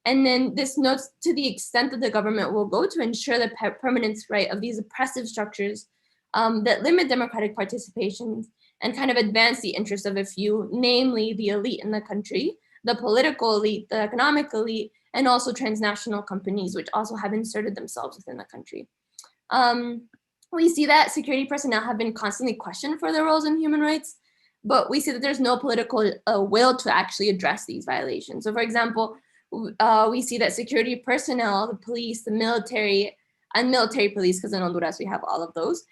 And then this notes to the extent that the government will go to ensure the permanence, right, of these oppressive structures that limit democratic participation and kind of advance the interests of a few, namely the elite in the country, the political elite, the economic elite, and also transnational companies, which also have inserted themselves within the country. We see that security personnel have been constantly questioned for their roles in human rights, but we see that there's no political will to actually address these violations. So for example, we see that security personnel, the police, the military, and military police, because in Honduras we have all of those,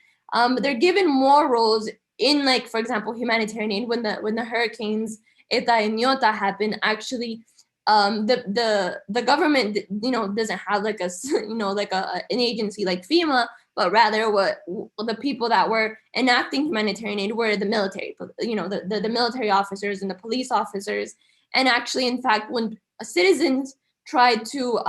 they're given more roles in, like, for example, humanitarian aid. When the hurricanes Eta and Iota happened, actually, the government, you know, doesn't have like an agency like FEMA, but rather what the people that were enacting humanitarian aid were the military, you know, the military officers and the police officers. And actually, in fact, when citizens tried to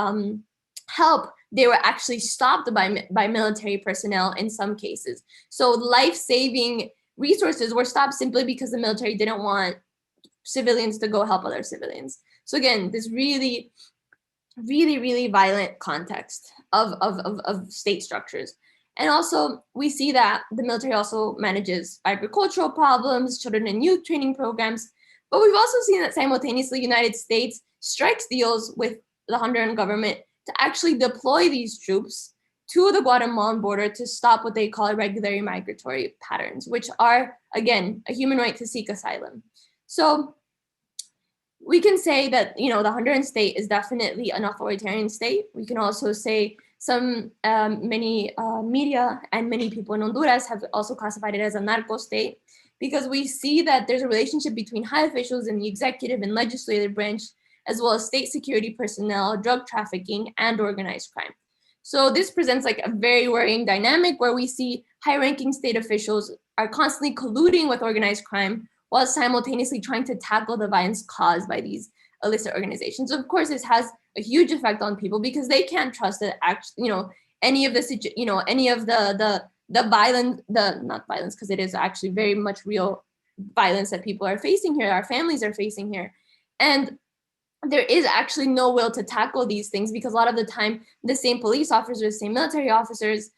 help, they were actually stopped by military personnel in some cases. So life-saving resources were stopped simply because the military didn't want civilians to go help other civilians. So again, this really, really, really violent context of state structures. And also, we see that the military also manages agricultural problems, children and youth training programs. But we've also seen that simultaneously, the United States strikes deals with the Honduran government to actually deploy these troops to the Guatemalan border to stop what they call irregular migratory patterns, which are, again, a human right to seek asylum. So we can say that, you know, the Honduran state is definitely an authoritarian state. We can also say many media and many people in Honduras have also classified it as a narco state, because we see that there's a relationship between high officials in the executive and legislative branch, as well as state security personnel, drug trafficking, and organized crime. So this presents like a very worrying dynamic where we see high-ranking state officials are constantly colluding with organized crime while simultaneously trying to tackle the violence caused by these illicit organizations. Of course, this has a huge effect on people because they can't trust that any of the not violence, because it is actually very much real violence that people are facing here, our families are facing here. And there is actually no will to tackle these things because a lot of the time, the same police officers, same military officers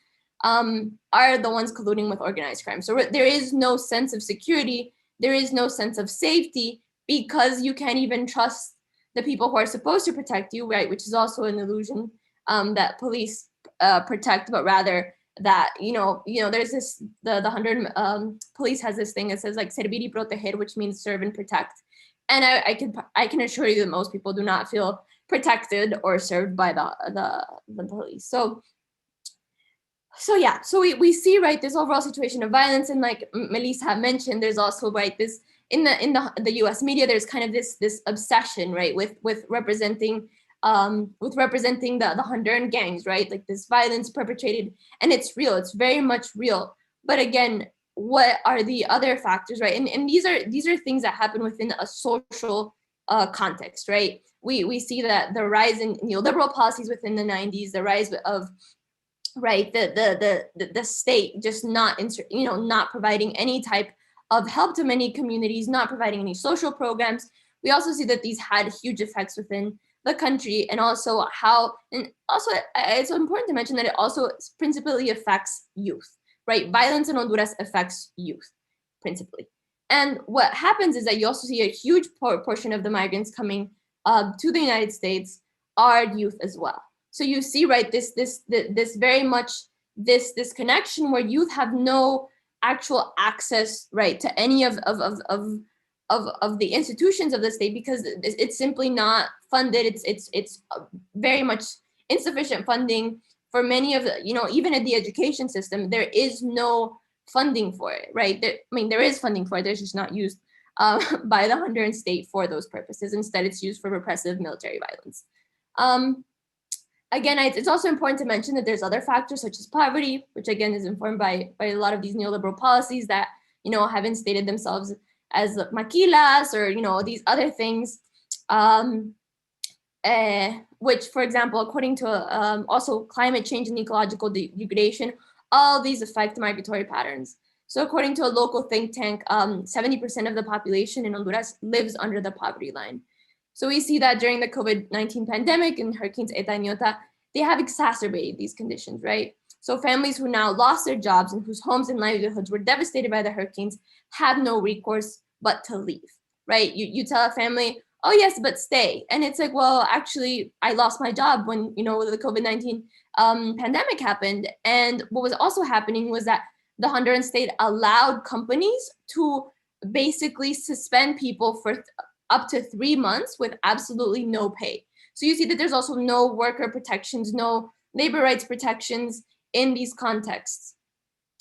are the ones colluding with organized crime. So there is no sense of security. There is no sense of safety because you can't even trust the people who are supposed to protect you, right? Which is also an illusion that police protect, but rather that, there's this, the Honduran police has this thing that says like servir y proteger, which means serve and protect. And I can assure you that most people do not feel protected or served by the police. So yeah, so we see, right, this overall situation of violence, and like Melissa mentioned, there's also, right, this in the U.S. media, there's kind of this obsession, right, with representing the Honduran gangs, right, like this violence perpetrated, and it's real, it's very much real. But again, what are the other factors, right? And these are things that happen within a social context, right? We see that the rise in neoliberal policies within the 90s, the rise of, right, the state just not providing any type of help to many communities, not providing any social programs. We also see that these had huge effects within the country, and also it's important to mention that it also principally affects youth, right? Violence in Honduras affects youth principally. And what happens is that you also see a huge portion of the migrants coming to the United States are youth as well. So you see, right, this very much this connection where youth have no actual access, right, to any of the institutions of the state, because it's simply not funded. It's very much insufficient funding for many of the, even at the education system, there is no funding for it, right? There is funding for it, there's just not used by the Honduran state for those purposes. Instead, it's used for repressive military violence. Again, it's also important to mention that there's other factors such as poverty, which again is informed by a lot of these neoliberal policies that, have instated themselves as maquilas or, these other things, which, for example, according to also climate change and ecological degradation, all these affect migratory patterns. So according to a local think tank, 70% of the population in Honduras lives under the poverty line. So we see that during the COVID-19 pandemic and Hurricanes Eta and Iota, they have exacerbated these conditions, right? So families who now lost their jobs and whose homes and livelihoods were devastated by the hurricanes have no recourse but to leave, right? You tell a family, oh yes, but stay. And it's like, well, actually, I lost my job when, the COVID-19 pandemic happened. And what was also happening was that the Honduran state allowed companies to basically suspend people for up to 3 months with absolutely no pay. So you see that there's also no worker protections, no labor rights protections in these contexts.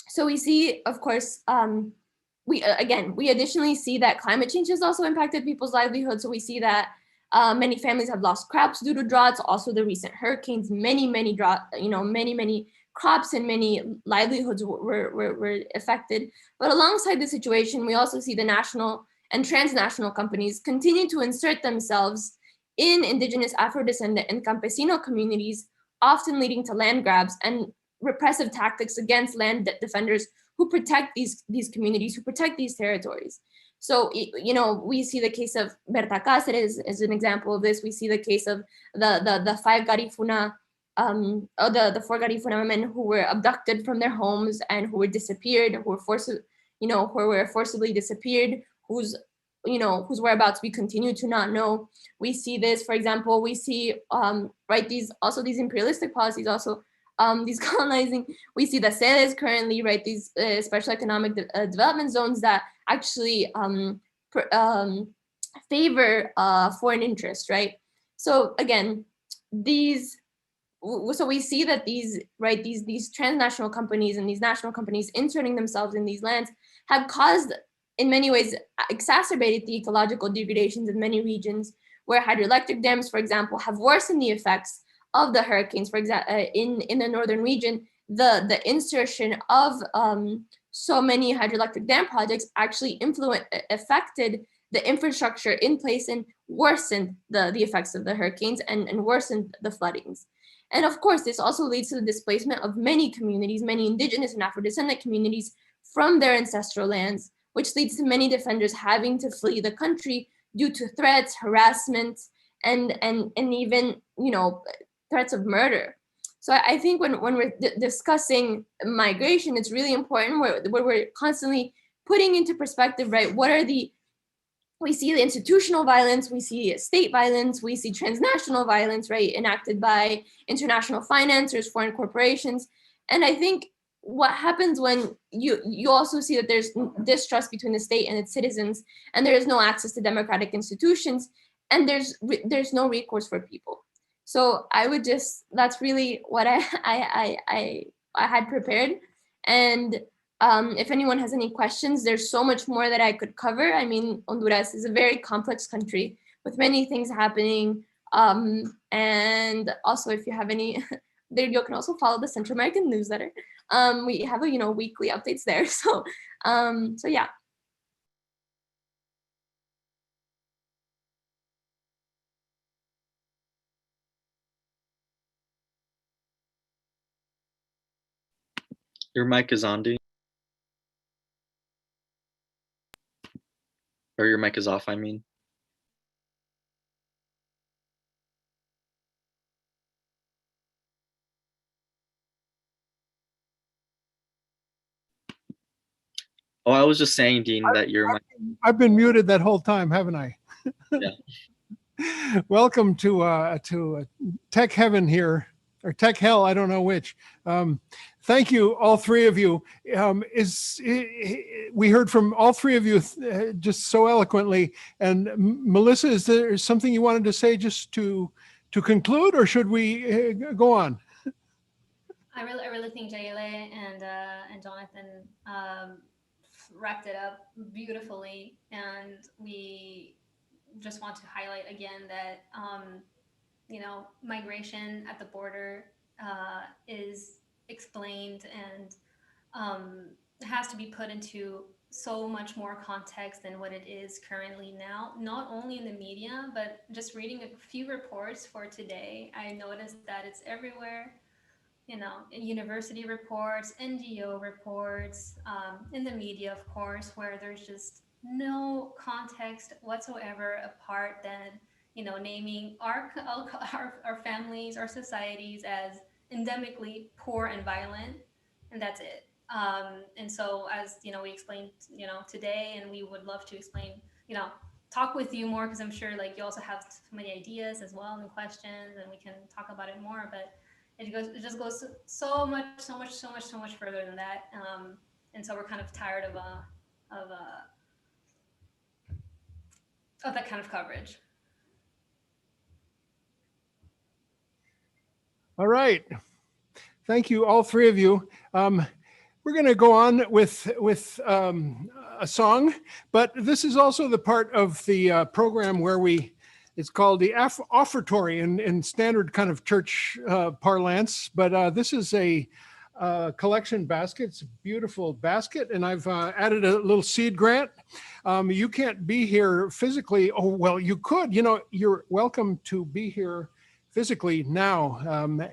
So we see, of course, we additionally see that climate change has also impacted people's livelihoods. So we see that many families have lost crops due to droughts. Also, the recent hurricanes, many crops and many livelihoods were affected. But alongside the situation, we also see the national and transnational companies continue to insert themselves in indigenous, Afro-descendant, and campesino communities, often leading to land grabs and repressive tactics against land defenders who protect these communities, who protect these territories. So, we see the case of Berta Cáceres as an example of this. We see the case of the four Garifuna women who were abducted from their homes and who were disappeared, who were forcibly disappeared, whose whereabouts we continue to not know. We see this, for example, we see these imperialistic policies, also these colonizing. We see the SEDES currently, right, these special economic development zones that actually favor foreign interest, right? So again, so we see that these transnational companies and these national companies inserting themselves in these lands have caused, in many ways, exacerbated the ecological degradations in many regions, where hydroelectric dams, for example, have worsened the effects of the hurricanes. For example, in the northern region, the insertion of so many hydroelectric dam projects actually affected the infrastructure in place and worsened the effects of the hurricanes and worsened the floodings. And of course, this also leads to the displacement of many communities, many indigenous and Afro-descendant communities from their ancestral lands, which leads to many defenders having to flee the country due to threats, harassment, and even, threats of murder. So I think when we're discussing migration, it's really important where we're constantly putting into perspective, right, we see the institutional violence, we see state violence, we see transnational violence, right, enacted by international financiers, foreign corporations. And I think what happens when you also see that there's distrust between the state and its citizens, and there is no access to democratic institutions, and there's no recourse for people. So that's really what I had prepared. And if anyone has any questions, there's so much more that I could cover. I mean, Honduras is a very complex country with many things happening. And also, if you have any, there you can also follow the Central American newsletter. We have weekly updates there. So yeah. Your mic is on, Dean. Or your mic is off, I mean. Oh, I was just saying, Dean, that your mic. I've been muted that whole time, haven't I? Yeah. Welcome to tech heaven here or tech hell, I don't know which. Thank you, all three of you. We heard from all three of you just so eloquently. And Melissa, is there something you wanted to say just to conclude, or should we go on? I really think Jalileh and Jonathan wrapped it up beautifully, and we just want to highlight again that migration at the border is explained and has to be put into so much more context than what it is currently now, not only in the media, but just reading a few reports for today, I noticed that it's everywhere. University reports, NGO reports, in the media, of course, where there's just no context whatsoever apart than, naming our families, our societies as endemically poor and violent, and that's it. And so, as we explained, today, and we would love to explain, talk with you more, because I'm sure like you also have so many ideas as well and questions, and we can talk about it more. But it just goes so much further than that. And so we're kind of tired of that kind of coverage. All right. Thank you, all three of you. We're going to go on with a song, but this is also the part of the program where it's called the offertory in standard kind of church parlance, but this is a collection basket. It's a beautiful basket, and I've added a little seed grant. You can't be here physically. Oh, well, you could. You're welcome to be here physically now.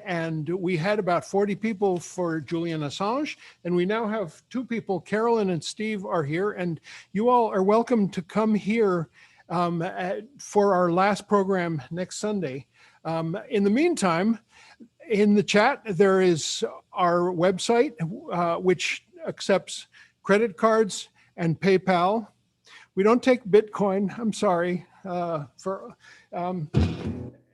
And we had about 40 people for Julian Assange, and we now have 2 people. Carolyn and Steve are here, and you all are welcome to come here for our last program next Sunday. In the meantime, in the chat, there is our website, which accepts credit cards and PayPal. We don't take Bitcoin, I'm sorry.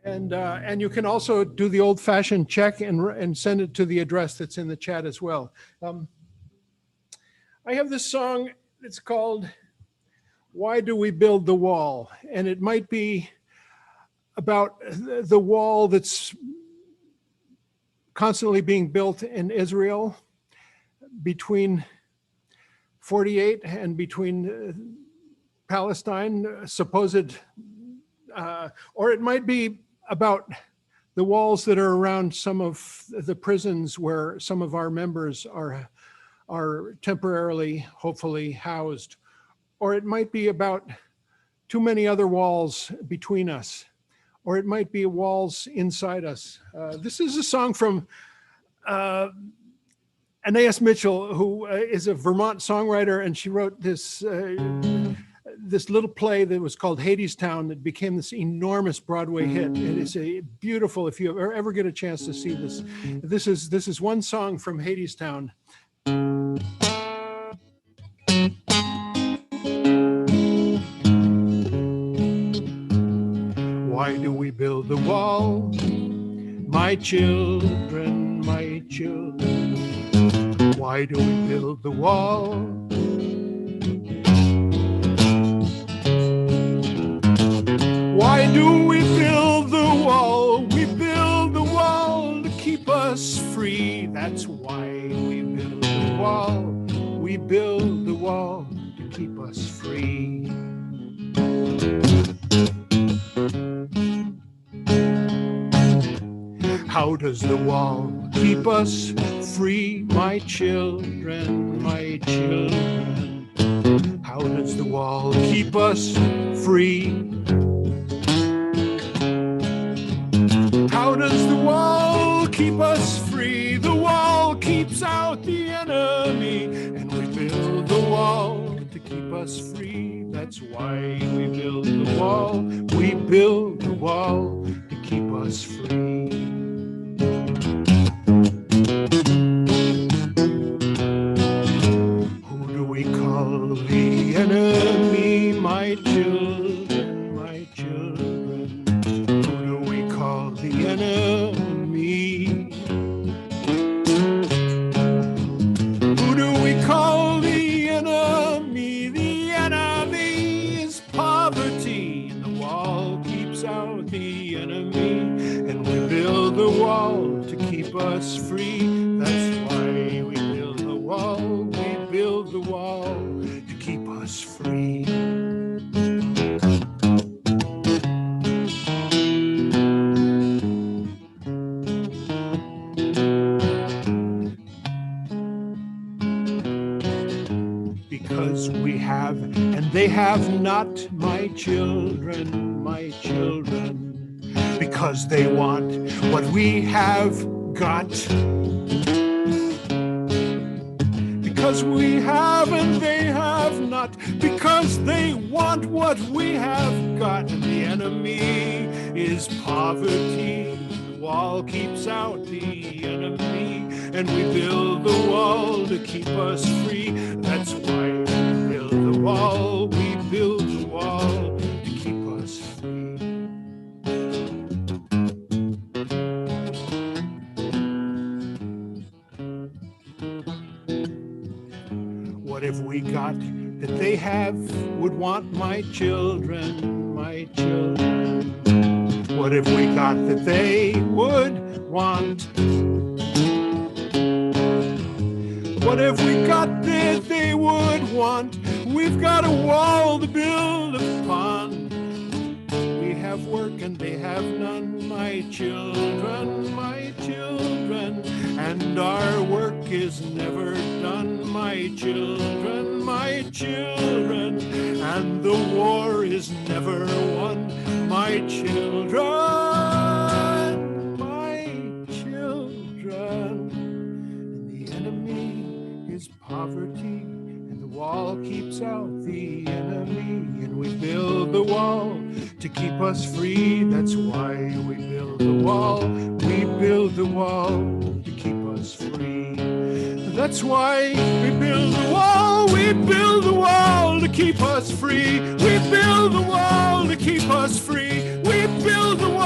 And you can also do the old-fashioned check and send it to the address that's in the chat as well. I have this song, it's called "Why Do We Build the Wall?" And it might be about the wall that's constantly being built in Israel between 48 and between Palestine, supposed, or it might be about the walls that are around some of the prisons where some of our members are temporarily, hopefully, housed. Or it might be about too many other walls between us, or it might be walls inside us. This is a song from Anais Mitchell, who is a Vermont songwriter, and she wrote this little play that was called Hadestown that became this enormous Broadway hit. It is a beautiful, if you ever get a chance to see this. This is one song from Hadestown. Why do we build the wall? My children, my children. Why do we build the wall? Why do we build the wall? We build the wall to keep us free. That's why we build the wall. We build the wall to keep us free. How does the wall keep us free, my children, my children? How does the wall keep us free? How does the wall keep us free? The wall keeps out the enemy, and we build the wall to keep us free. That's why we build the wall. We build the wall to keep us free. Who do we call the enemy, my children, my children? Who do we call the enemy? enemy. The enemy is poverty, and the wall keeps out the enemy. And we build the wall to keep us free. That's why we build the wall. We build the wall to keep us free. Because we have, and they have not, my children, my children. Because they want what we have got. Because we have and they have not. Because they want what we have got. And the enemy is poverty. The wall keeps out the enemy. And we build the wall to keep us free. That's why we build the wall. We build the wall to keep us free. What if we got that they have would want, my children, my children? What if we got that they would want? What if we got that they would want? We've got a wall to build upon. We have work and they have none, my children, my children. And our work is never done, my children, my children. And the war is never won, my children, my children. And the enemy is poverty, and the wall keeps out the enemy. And we build the wall to keep us free. That's why we build the wall. We build the wall to keep us free. That's why we build the wall. We build the wall to keep us free. We build the wall to keep us free. We build the wall.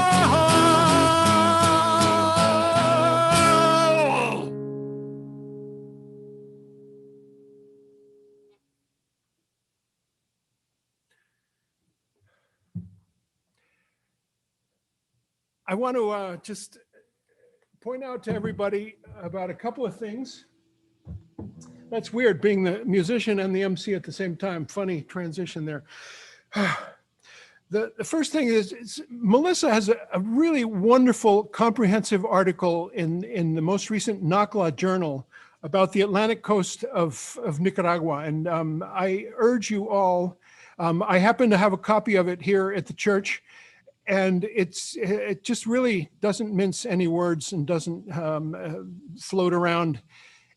I want to just point out to everybody about a couple of things. That's weird, being the musician and the MC at the same time. Funny transition there. The first thing is Melissa has a really wonderful, comprehensive article in the most recent NACLA journal about the Atlantic coast of Nicaragua. And I urge you all, I happen to have a copy of it here at the church. And it just really doesn't mince any words and doesn't float around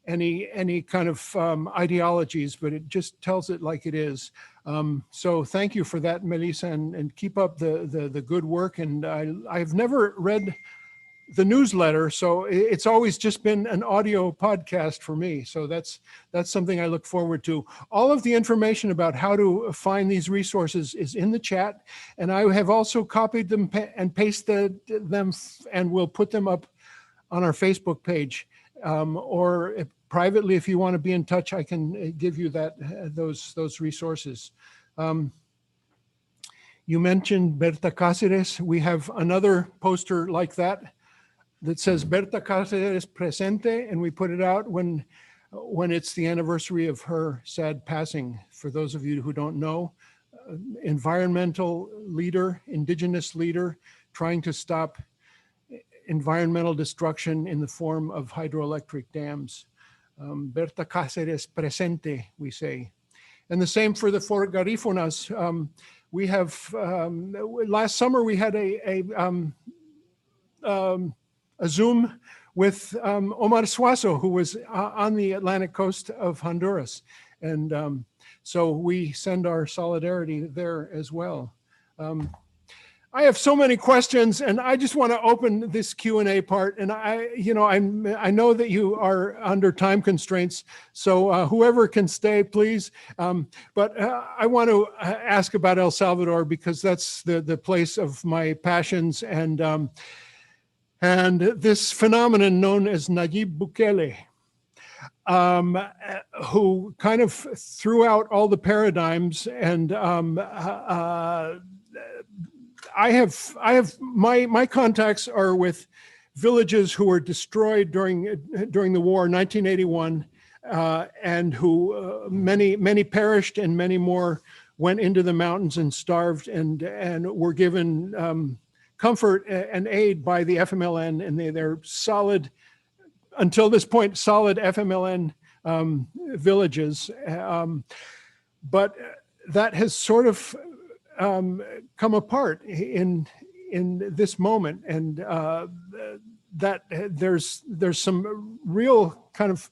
any kind of ideologies, but it just tells it like it is. So thank you for that, Melissa, and keep up the good work. And I've never read the newsletter, so it's always just been an audio podcast for me. So that's something I look forward to. All of the information about how to find these resources is in the chat, and I have also copied them and pasted them, and we'll put them up on our Facebook page. Or if, privately, if you want to be in touch, I can give you those resources. You mentioned Berta Cáceres. We have another poster like that says Berta Cáceres presente, and we put it out when it's the anniversary of her sad passing. For those of you who don't know, environmental leader, indigenous leader, trying to stop environmental destruction in the form of hydroelectric dams. Berta Cáceres presente, we say. And the same for the four Garífunas. We have, last summer we had a Zoom with Omar Suazo, who was on the Atlantic coast of Honduras. And so we send our solidarity there as well. I have so many questions, and I just want to open this Q&A part. And I know that you are under time constraints, so whoever can stay, please. But I want to ask about El Salvador, because that's the place of my passions, and this phenomenon known as Nayib Bukele. who kind of threw out all the paradigms. And I have my contacts are with villages who were destroyed during the war, 1981, and who many perished, and many more went into the mountains and starved, and were given comfort and aid by the FMLN, and they're solid, until this point, solid FMLN villages. But that has sort of come apart in this moment, and that there's some real kind of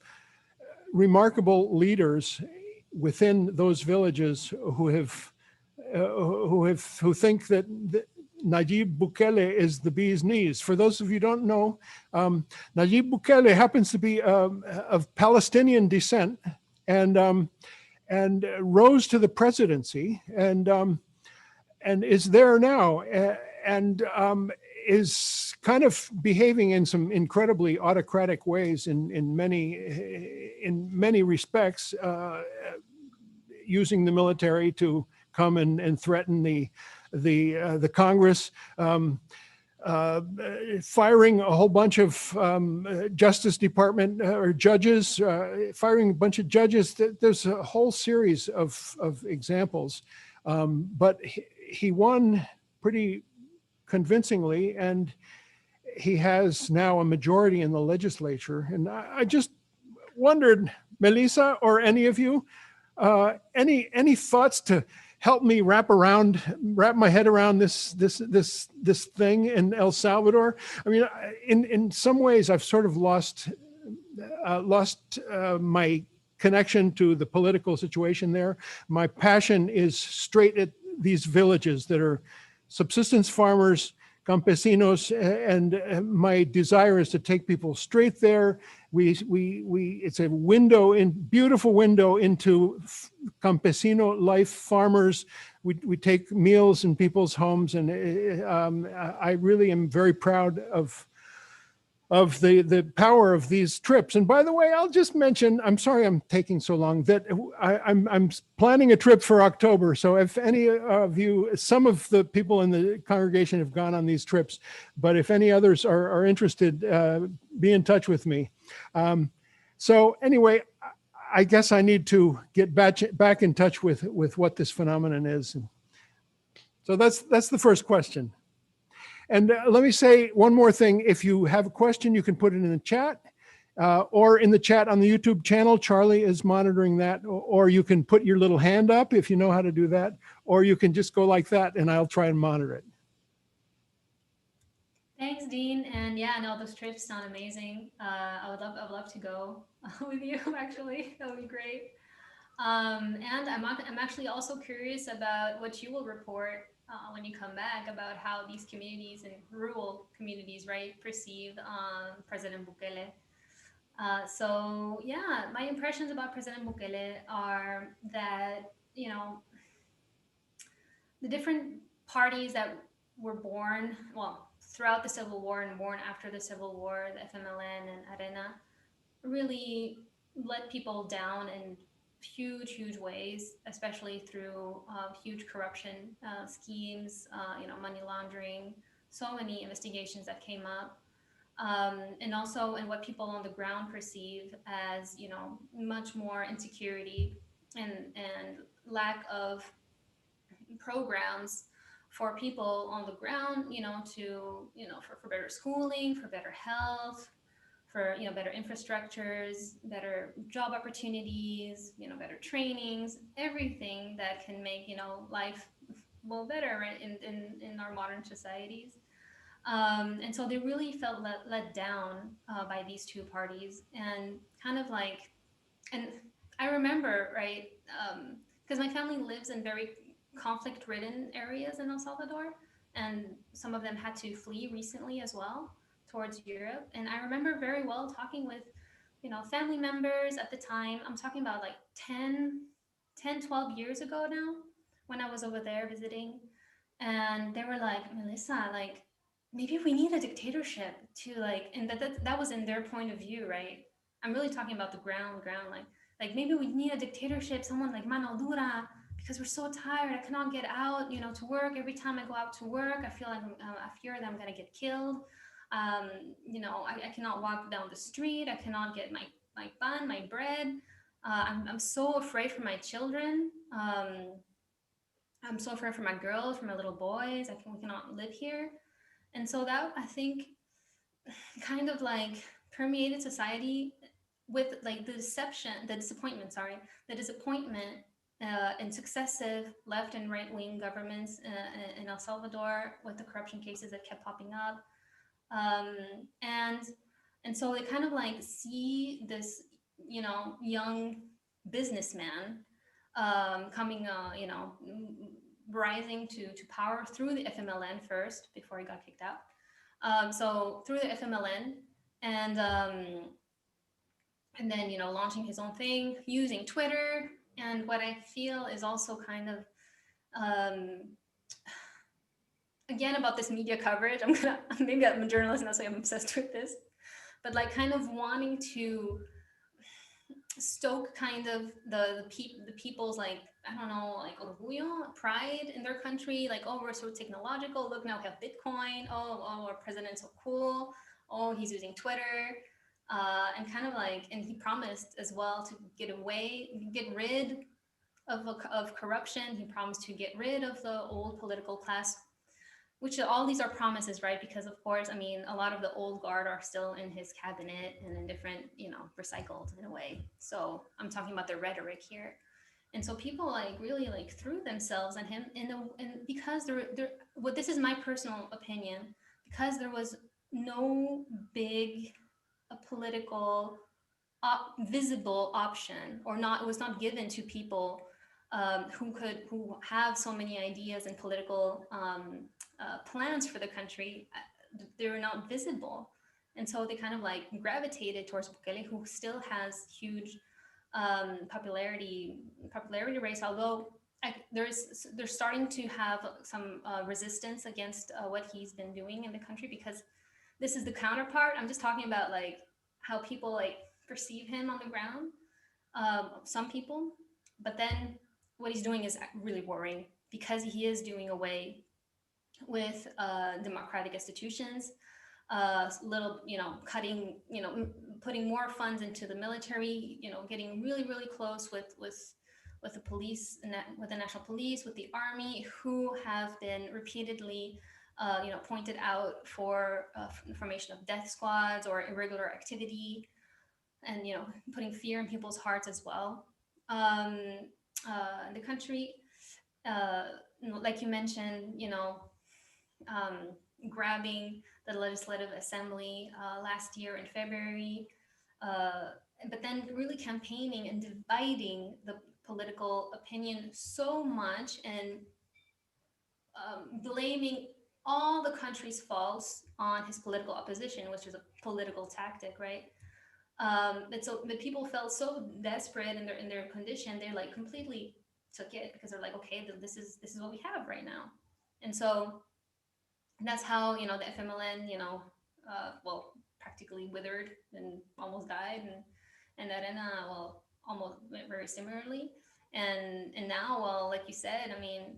remarkable leaders within those villages who think that Nayib Bukele is the bee's knees. For those of you who don't know, Nayib Bukele happens to be of Palestinian descent, and rose to the presidency, and is there now, and is kind of behaving in some incredibly autocratic ways in many respects, using the military to come and threaten the Congress, firing a whole bunch of Justice Department or judges, firing a bunch of judges. There's a whole series of examples, but he won pretty convincingly, and he has now a majority in the legislature. And I just wondered, Melissa, or any of you, any thoughts to help me wrap my head around this thing in El Salvador? I mean, in some ways, I've sort of lost my connection to the political situation there. My passion is straight at these villages that are subsistence farmers, campesinos, and my desire is to take people straight there. It's a beautiful window into campesino life, farmers. We take meals in people's homes, and I really am very proud of the power of these trips. And by the way, I'll just mention, I'm sorry I'm taking so long, that I'm planning a trip for October. So if any of you, some of the people in the congregation have gone on these trips, but if any others are interested, be in touch with me. So anyway, I guess I need to get back in touch with what this phenomenon is. So that's the first question. And let me say one more thing. If you have a question, you can put it in the chat, or in the chat on the YouTube channel. Charlie is monitoring that. Or you can put your little hand up if you know how to do that, or you can just go like that and I'll try and monitor it. Thanks, Dean. And yeah, no, those trips sound amazing. I would love to go with you, actually. That would be great. And I'm actually also curious about what you will report when you come back, about how these communities and rural communities, right, perceive President Bukele. So yeah, my impressions about President Bukele are that, you know, the different parties that were born, well, throughout the Civil War and born after the Civil War, the FMLN and Arena, really let people down in huge ways, especially through huge corruption schemes, money laundering, so many investigations that came up. And also in what people on the ground perceive as, much more insecurity and lack of programs for people on the ground, for better schooling, for better health, for better infrastructures, better job opportunities, better trainings, everything that can make life better in our modern societies. And so they really felt let down by these two parties, and kind of like, and I remember, right, because my family lives in very conflict-ridden areas in El Salvador, and some of them had to flee recently as well towards Europe. And I remember very well talking with, family members at the time. I'm talking about like 12 years ago now, when I was over there visiting. And they were like, Melissa, like, maybe we need a dictatorship to like, and that was in their point of view, right? I'm really talking about the ground, like maybe we need a dictatorship, someone like mano dura, because we're so tired. I cannot get out, to work. Every time I go out to work, I feel like I fear that I'm gonna get killed. I cannot walk down the street. I cannot get my bun, my bread. I'm so afraid for my children. I'm so afraid for my girls, for my little boys. We cannot live here. And so that, I think, kind of like permeated society with like the disappointment in successive left and right wing governments in El Salvador, with the corruption cases that kept popping up. And so they kind of like see this, young businessman coming, rising to power through the FMLN first before he got kicked out. So through the FMLN, and then launching his own thing, using Twitter, and what I feel is also kind of again about this media coverage. Maybe I'm a journalist and that's why I'm obsessed with this, but like kind of wanting to stoke kind of the people's, like, I don't know, like orgullo, pride in their country, like, oh, we're so technological, look, now we have Bitcoin, oh, our president's so cool, oh, he's using Twitter, and kind of like, and he promised as well to get rid of corruption. He promised to get rid of the old political class, which all these are promises, right? Because of course, I mean, a lot of the old guard are still in his cabinet and in different, recycled in a way. So I'm talking about the rhetoric here. And so people like really like threw themselves on him and because this is my personal opinion, because there was no big political visible option, or not, it was not given to people who have so many ideas and political plans for the country. They were not visible, and so they kind of like gravitated towards Bukele, who still has huge popularity rates, although they're starting to have some resistance against what he's been doing in the country, because this is the counterpart. I'm just talking about like how people like perceive him on the ground, some people, but then what he's doing is really worrying, because he is doing away with democratic institutions, cutting, putting more funds into the military, getting really, really close with the police, with the national police, with the army, who have been repeatedly pointed out for formation of death squads or irregular activity, and putting fear in people's hearts as well. The country, like you mentioned, grabbing the legislative assembly last year in February, but then really campaigning and dividing the political opinion so much, and blaming all the country's faults on his political opposition, which is a political tactic, right? But people felt so desperate in their condition, they like completely took it, because they're like, okay, this is what we have right now. And so that's how the FMLN practically withered and almost died, and Arena, well, almost very similarly. And now, well, like you said, I mean,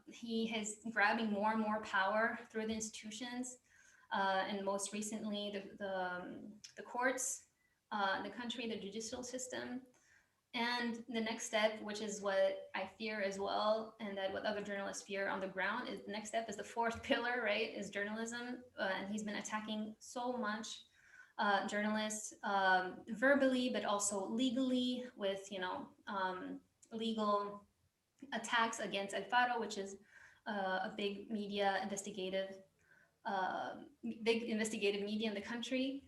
he is grabbing more and more power through the institutions, and most recently the courts in the country, the judicial system. And the next step, which is what I fear as well, and that what other journalists fear on the ground, is the next step is the fourth pillar, right, is journalism. And he's been attacking so much journalists, verbally, but also legally, with, legal attacks against El Faro, which is a big investigative media in the country,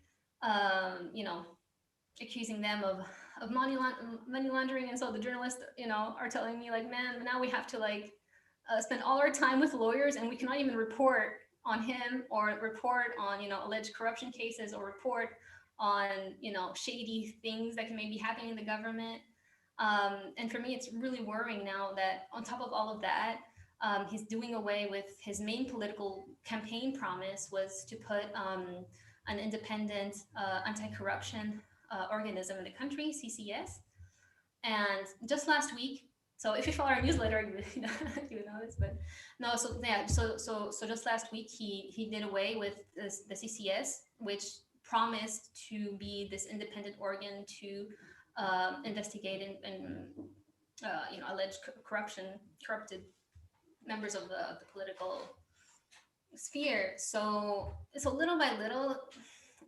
accusing them of money laundering. And so the journalists, are telling me like, man, now we have to like spend all our time with lawyers, and we cannot even report on him, or report on, alleged corruption cases, or report on, shady things that can maybe happen in the government. And for me, it's really worrying now that on top of all of that, he's doing away with his main political campaign promise, was to put an independent anti-corruption organism in the country, CCS. And just last week, so if you follow our newsletter, you would know this, but no, so yeah, so just last week, he did away with the CCS, which promised to be this independent organ to investigate and alleged corrupted members of the political sphere. So little by little,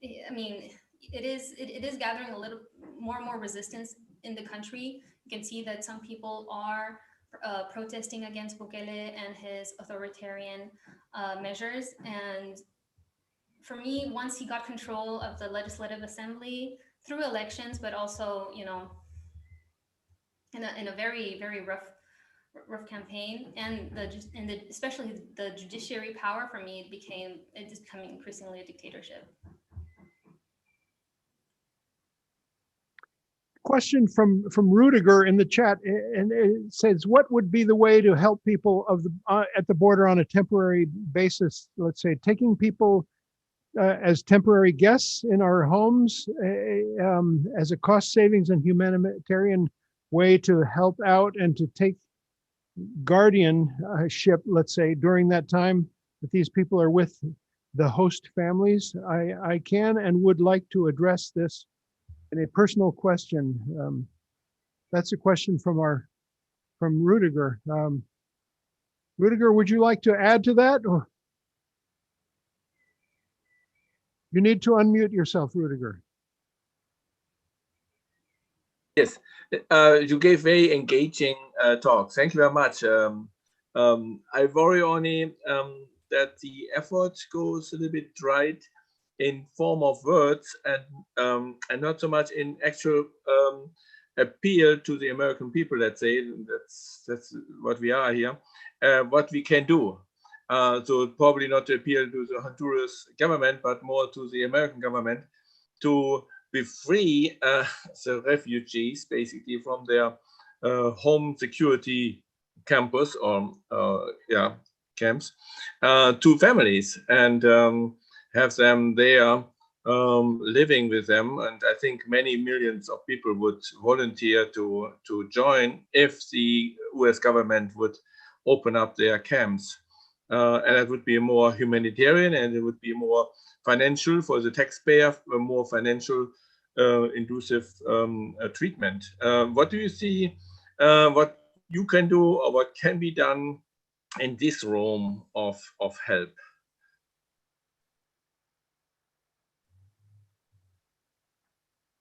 I mean, it is gathering a little more and more resistance in the country. You can see that some people are protesting against Bukele and his authoritarian measures. And for me, once he got control of the legislative assembly through elections, but also, in a very, very rough campaign, and especially the judiciary power, for me, it is becoming increasingly a dictatorship. Question from Rudiger in the chat, and it says, what would be the way to help people at the border on a temporary basis? Let's say taking people as temporary guests in our homes as a cost savings and humanitarian way to help out and to take guardianship, let's say, during that time that these people are with the host families. I can and would like to address this in a personal question. That's a question from Rudiger. Rudiger, would you like to add to that? Or you need to unmute yourself, Rudiger. Yes, you gave very engaging talk. Thank you very much. I worry only that the effort goes a little bit right in form of words and not so much in actual appeal to the American people. Let's say that's what we are here. What we can do. So probably not to appeal to the Honduras government, but more to the American government to be free the refugees basically from their home security campus or camps to families and have them there living with them. And I think many millions of people would volunteer to join if the US government would open up their camps. And it would be more humanitarian, and it would be more financial for the taxpayer, more financial inclusive treatment. What do you see, what you can do or what can be done in this realm of help?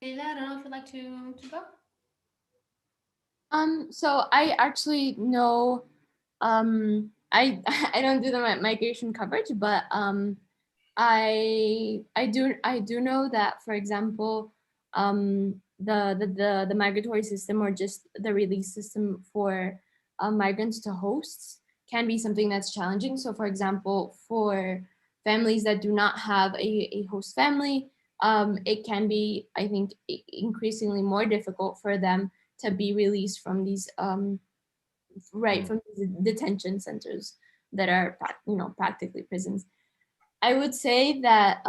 Leila, I don't know if you'd like to go? So I actually know, I don't do the migration coverage, but I do know that, for example, the migratory system, or just the release system for migrants to hosts, can be something that's challenging. So for example, for families that do not have a host family, it can be, I think, increasingly more difficult for them to be released from these from these detention centers that are, practically prisons. I would say that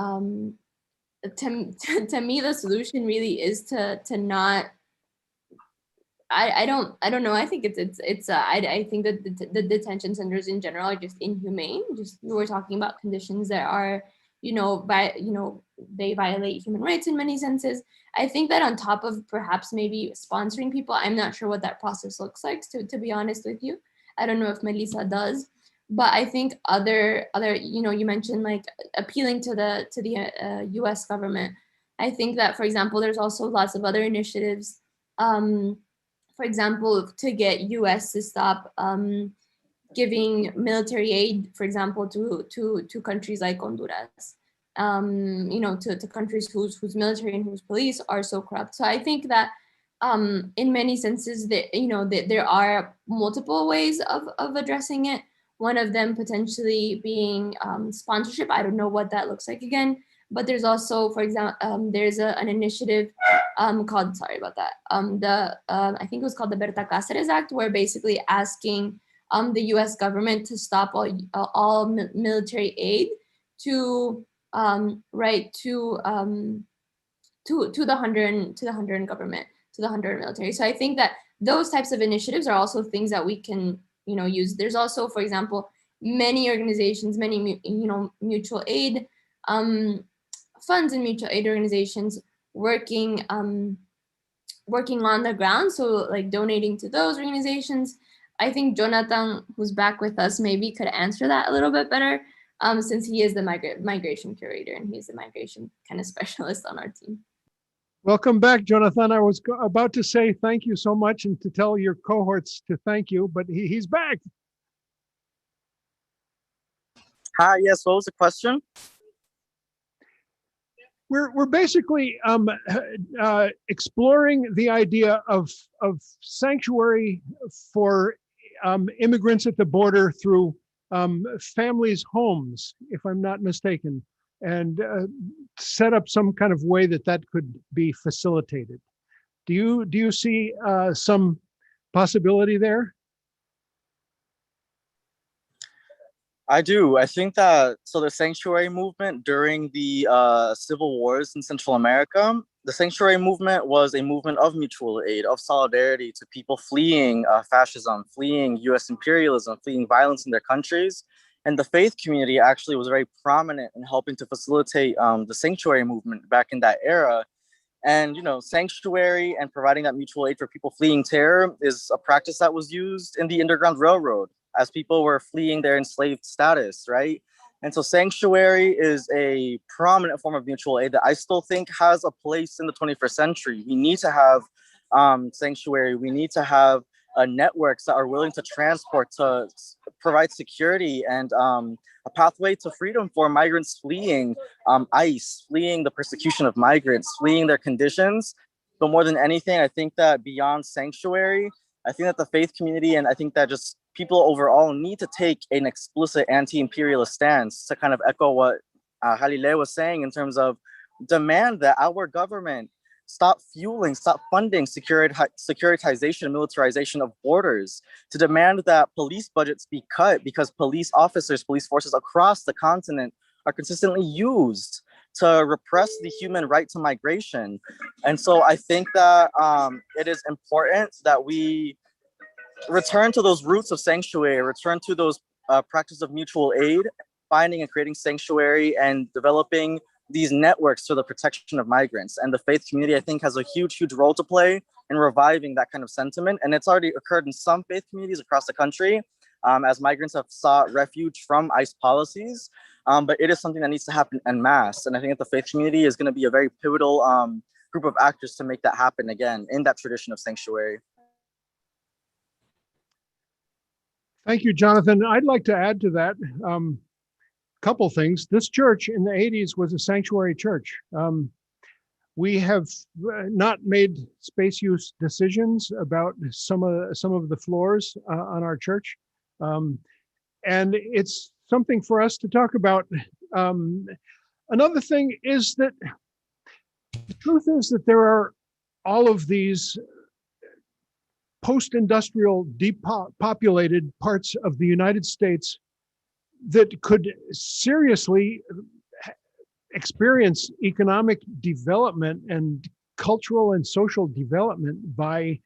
to me, the solution really is to not. I don't know. I think I think that the detention centers in general are just inhumane. Just, we're talking about conditions that are, they violate human rights in many senses. I think that on top of perhaps maybe sponsoring people, I'm not sure what that process looks like, to be honest with you. I don't know if Melissa does, but I think other you mentioned like appealing to the US government. I think that, for example, there's also lots of other initiatives, for example, to get US to stop giving military aid, for example, to countries like Honduras, to countries whose military and whose police are so corrupt. So I think that in many senses, there are multiple ways of addressing it. One of them potentially being sponsorship. I don't know what that looks like again, but there's also, for example, there's an initiative called, sorry about that, I think it was called the Berta Cáceres Act, where basically asking the US government to stop all military aid to to the Honduran government, to the Honduran military. So I think that those types of initiatives are also things that we can, use. There's also, for example, many organizations, many mutual aid funds and mutual aid organizations working on the ground. So like donating to those organizations. I think Jonathan, who's back with us, maybe could answer that a little bit better, since he is the migration curator and he's the migration kind of specialist on our team. Welcome back, Jonathan. I was about to say thank you so much and to tell your cohorts to thank you, but he's back. Hi, yes, what was the question? We're basically exploring the idea of sanctuary for immigrants at the border through families' homes, if I'm not mistaken, and set up some kind of way that could be facilitated. Do you see some possibility there? I do. I think that, so the sanctuary movement during the civil wars in Central America, the sanctuary movement was a movement of mutual aid, of solidarity to people fleeing fascism, fleeing US imperialism, fleeing violence in their countries. And the faith community actually was very prominent in helping to facilitate the sanctuary movement back in that era. And, sanctuary and providing that mutual aid for people fleeing terror is a practice that was used in the Underground Railroad as people were fleeing their enslaved status, right? And so sanctuary is a prominent form of mutual aid that I still think has a place in the 21st century. We need to have sanctuary. We need to have networks that are willing to transport, to provide security and a pathway to freedom for migrants fleeing ICE, fleeing the persecution of migrants, fleeing their conditions. But more than anything, I think that beyond sanctuary, I think that the faith community and I think that just people overall need to take an explicit anti-imperialist stance to kind of echo what Jalileh was saying in terms of demand that our government stop funding securitization, militarization of borders, to demand that police budgets be cut because police officers, police forces across the continent are consistently used to repress the human right to migration. And so I think that it is important that we return to those roots of sanctuary, return to those practices of mutual aid, finding and creating sanctuary and developing these networks for the protection of migrants. And the faith community, I think, has a huge, huge role to play in reviving that kind of sentiment. And it's already occurred in some faith communities across the country as migrants have sought refuge from ICE policies. But it is something that needs to happen en masse. And I think that the faith community is going to be a very pivotal group of actors to make that happen again in that tradition of sanctuary. Thank you, Jonathan. I'd like to add to that couple things. This church in the 80s was a sanctuary church. We have not made space use decisions about some of the floors on our church. And it's something for us to talk about. Another thing is that the truth is that there are all of these post-industrial depopulated parts of the United States that could seriously experience economic development and cultural and social development by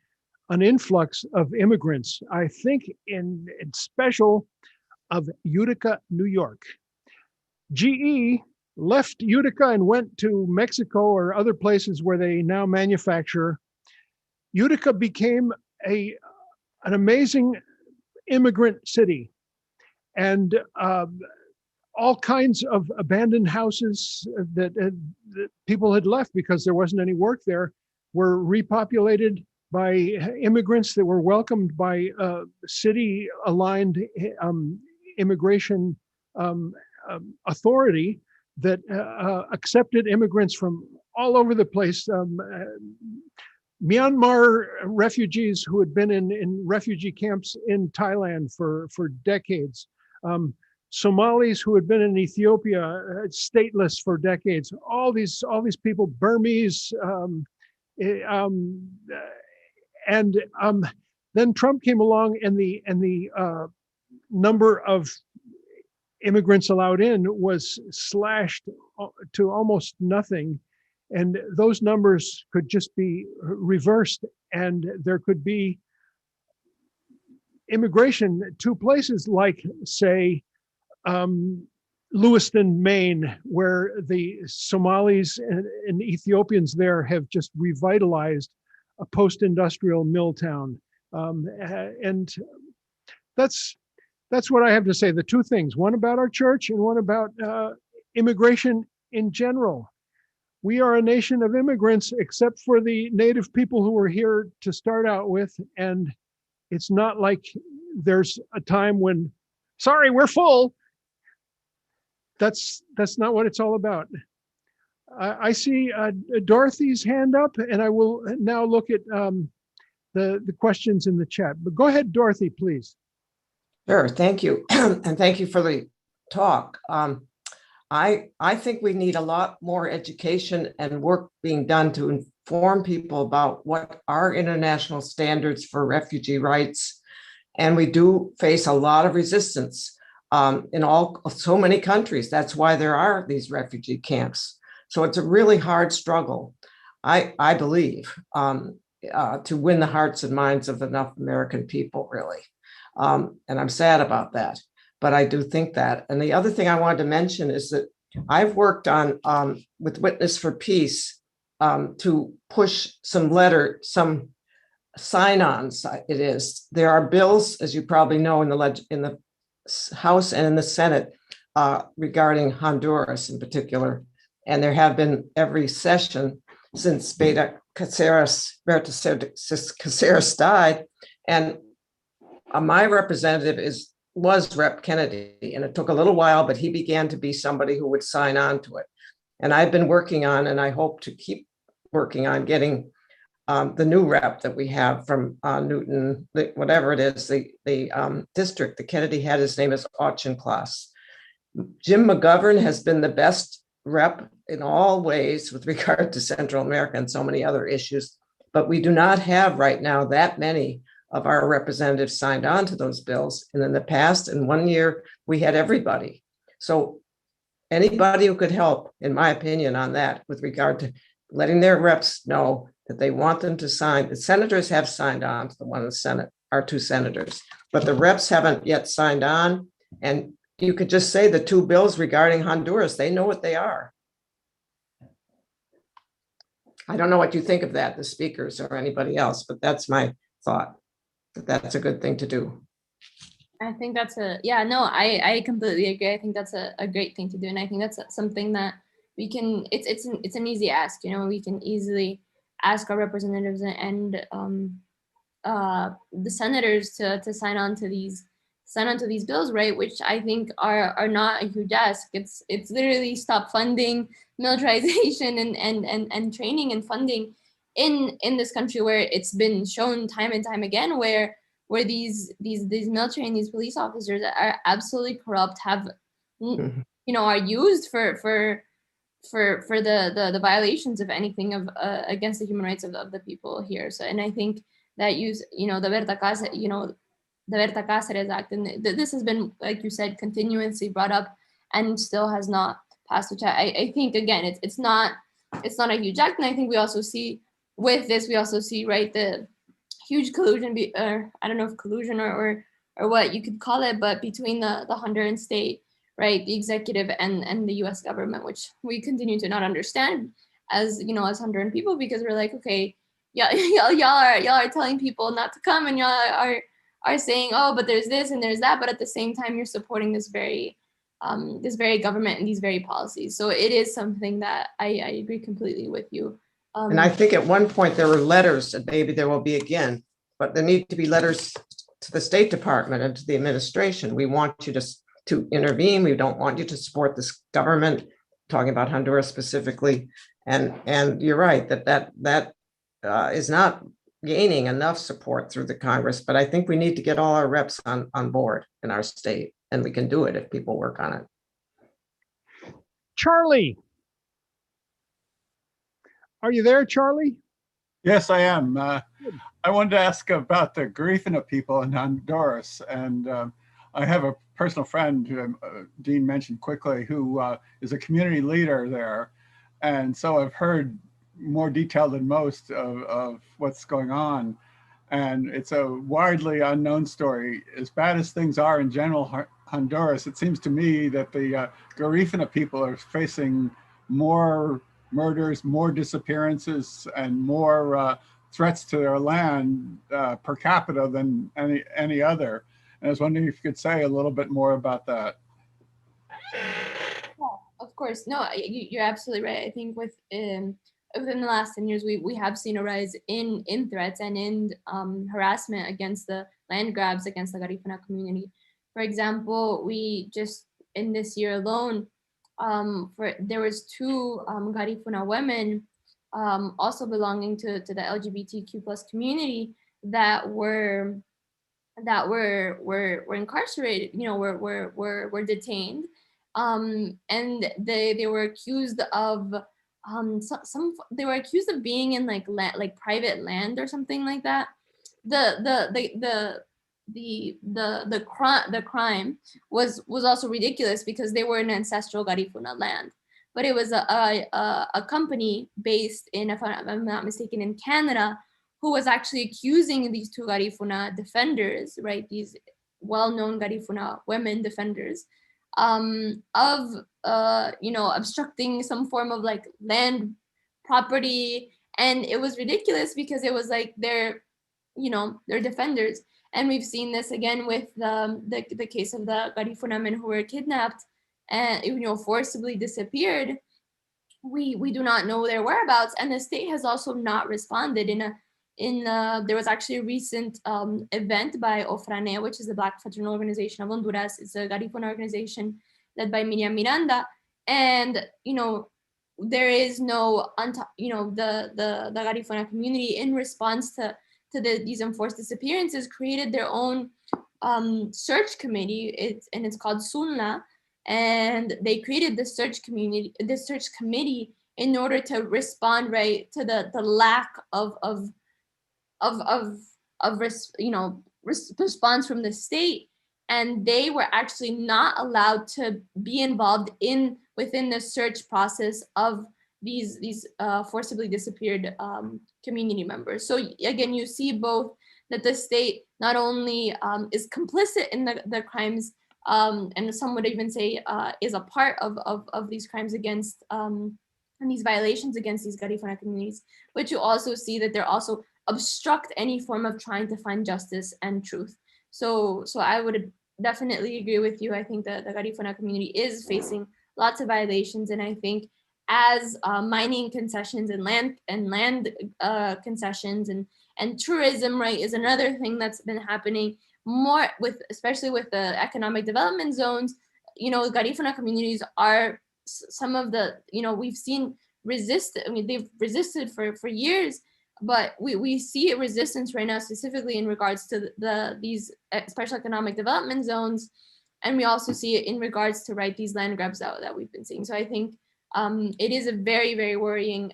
an influx of immigrants. I think in special of Utica, New York. GE left Utica and went to Mexico or other places where they now manufacture. Utica became an amazing immigrant city, and all kinds of abandoned houses that people had left because there wasn't any work there were repopulated by immigrants that were welcomed by city-aligned immigration authority that accepted immigrants from all over the place. Myanmar refugees who had been in refugee camps in Thailand for decades. Somalis who had been in Ethiopia, stateless for decades. All these people, Burmese, and then Trump came along, and the number of immigrants allowed in was slashed to almost nothing. And those numbers could just be reversed, and there could be immigration to places like, say, Lewiston, Maine, where the Somalis and Ethiopians there have just revitalized a post-industrial mill town. And that's what I have to say. The two things, one about our church and one about immigration in general. We are a nation of immigrants, except for the native people who were here to start out with. And it's not like there's a time when, sorry, we're full. That's not what it's all about. I see Dorothy's hand up, and I will now look at the questions in the chat. But go ahead, Dorothy, please. Sure, thank you. And thank you for the talk. I think we need a lot more education and work being done to inform people about what are international standards for refugee rights. And we do face a lot of resistance in so many countries. That's why there are these refugee camps. So it's a really hard struggle, I believe, to win the hearts and minds of enough American people, really. And I'm sad about that, but I do think that. And the other thing I wanted to mention is that I've worked on with Witness for Peace to push some sign-ons. There are bills, as you probably know, in the House and in the Senate regarding Honduras in particular. And there have been every session since Berta Cáceres died. And my representative was Rep. Kennedy, and it took a little while, but he began to be somebody who would sign on to it. And I've been working on, and I hope to keep working on getting the new rep that we have from Newton, whatever it is, the district that Kennedy had. His name is Auchincloss. Jim McGovern has been the best rep in all ways with regard to Central America and so many other issues, but we do not have right now that many of our representatives signed on to those bills. And in the past, in 1 year, we had everybody. So anybody who could help, in my opinion, on that with regard to letting their reps know that they want them to sign. The senators have signed on to the one in the Senate, our two senators, but the reps haven't yet signed on. And you could just say the two bills regarding Honduras, they know what they are. I don't know what you think of that, the speakers or anybody else, but that's my thought. That's a good thing to do. I think that's I completely agree. I think that's a great thing to do. And I think that's something that we can, it's an easy ask, we can easily ask our representatives and the senators to sign on to these bills, right? Which I think are not a huge ask. It's literally stop funding militarization and training and funding in this country, where it's been shown time and time again where these military and these police officers are absolutely corrupt, are used for the violations of anything of against the human rights of the people here. So, and I think that the Berta Cáceres Act, and this has been, like you said, continuously brought up and still has not passed, which I think, again, it's not a huge act. And I think we also see with this, right, the huge collusion, I don't know if collusion or what you could call it, but between the Honduran state, right, the executive and the U.S. government, which we continue to not understand as Honduran people, because we're like, okay, yeah, y'all are telling people not to come, and y'all are saying, oh, but there's this and there's that, but at the same time, you're supporting this very government and these very policies. So it is something that I agree completely with you. And I think at one point there were letters, and maybe there will be again, but there need to be letters to the State Department and to the administration. We want you to intervene. We don't want you to support this government, talking about Honduras specifically. And you're right that is not gaining enough support through the Congress, but I think we need to get all our reps on board in our state, and we can do it if people work on it. Charlie. Are you there, Charlie? Yes, I am. I wanted to ask about the Garifuna people in Honduras, and I have a personal friend who Dean mentioned quickly, who is a community leader there. And so I've heard more detail than most of what's going on. And it's a widely unknown story. As bad as things are in general Honduras, it seems to me that the Garifuna people are facing more murders, more disappearances, and more threats to their land per capita than any other. And I was wondering if you could say a little bit more about that. Yeah, of course. No, you're absolutely right. I think within the last 10 years, we have seen a rise in threats and in harassment against the land grabs against the Garifuna community. For example, we just in this year alone, there was two Garifuna women also belonging to the LGBTQ plus community that were incarcerated, were detained, and they were accused of they were accused of being in like private land or something like that. The crime was also ridiculous because they were in ancestral Garifuna land, but it was a company based in, if I'm not mistaken, in Canada, who was actually accusing these two Garifuna defenders, right? These well-known Garifuna women defenders, of obstructing some form of like land property. And it was ridiculous because it was like they're defenders. And we've seen this again with the case of the Garifuna men who were kidnapped and forcibly disappeared. We do not know their whereabouts, and the state has also not responded. There was actually a recent event by OFRANE, which is the Black Fraternal Organization of Honduras. It's a Garifuna organization led by Miriam Miranda, and there is no the Garifuna community, in response to these enforced disappearances, created their own search committee. It's called SUNLA, and they created the search committee in order to respond right to the lack of response from the state. And they were actually not allowed to be involved within the search process of these forcibly disappeared community members. So again, you see both that the state not only is complicit in the crimes, and some would even say is a part of these crimes against and these violations against these Garifuna communities, but you also see that they're also obstruct any form of trying to find justice and truth. So I would definitely agree with you. I think that the Garifuna community is facing lots of violations, and I think as mining concessions and land concessions and tourism, right, is another thing that's been happening more especially with the economic development zones. Garifuna communities are some of the, we've seen they've resisted for years, but we see resistance right now, specifically in regards to these special economic development zones. And we also see it in regards to, right, these land grabs that we've been seeing. So I think it is a very, very worrying,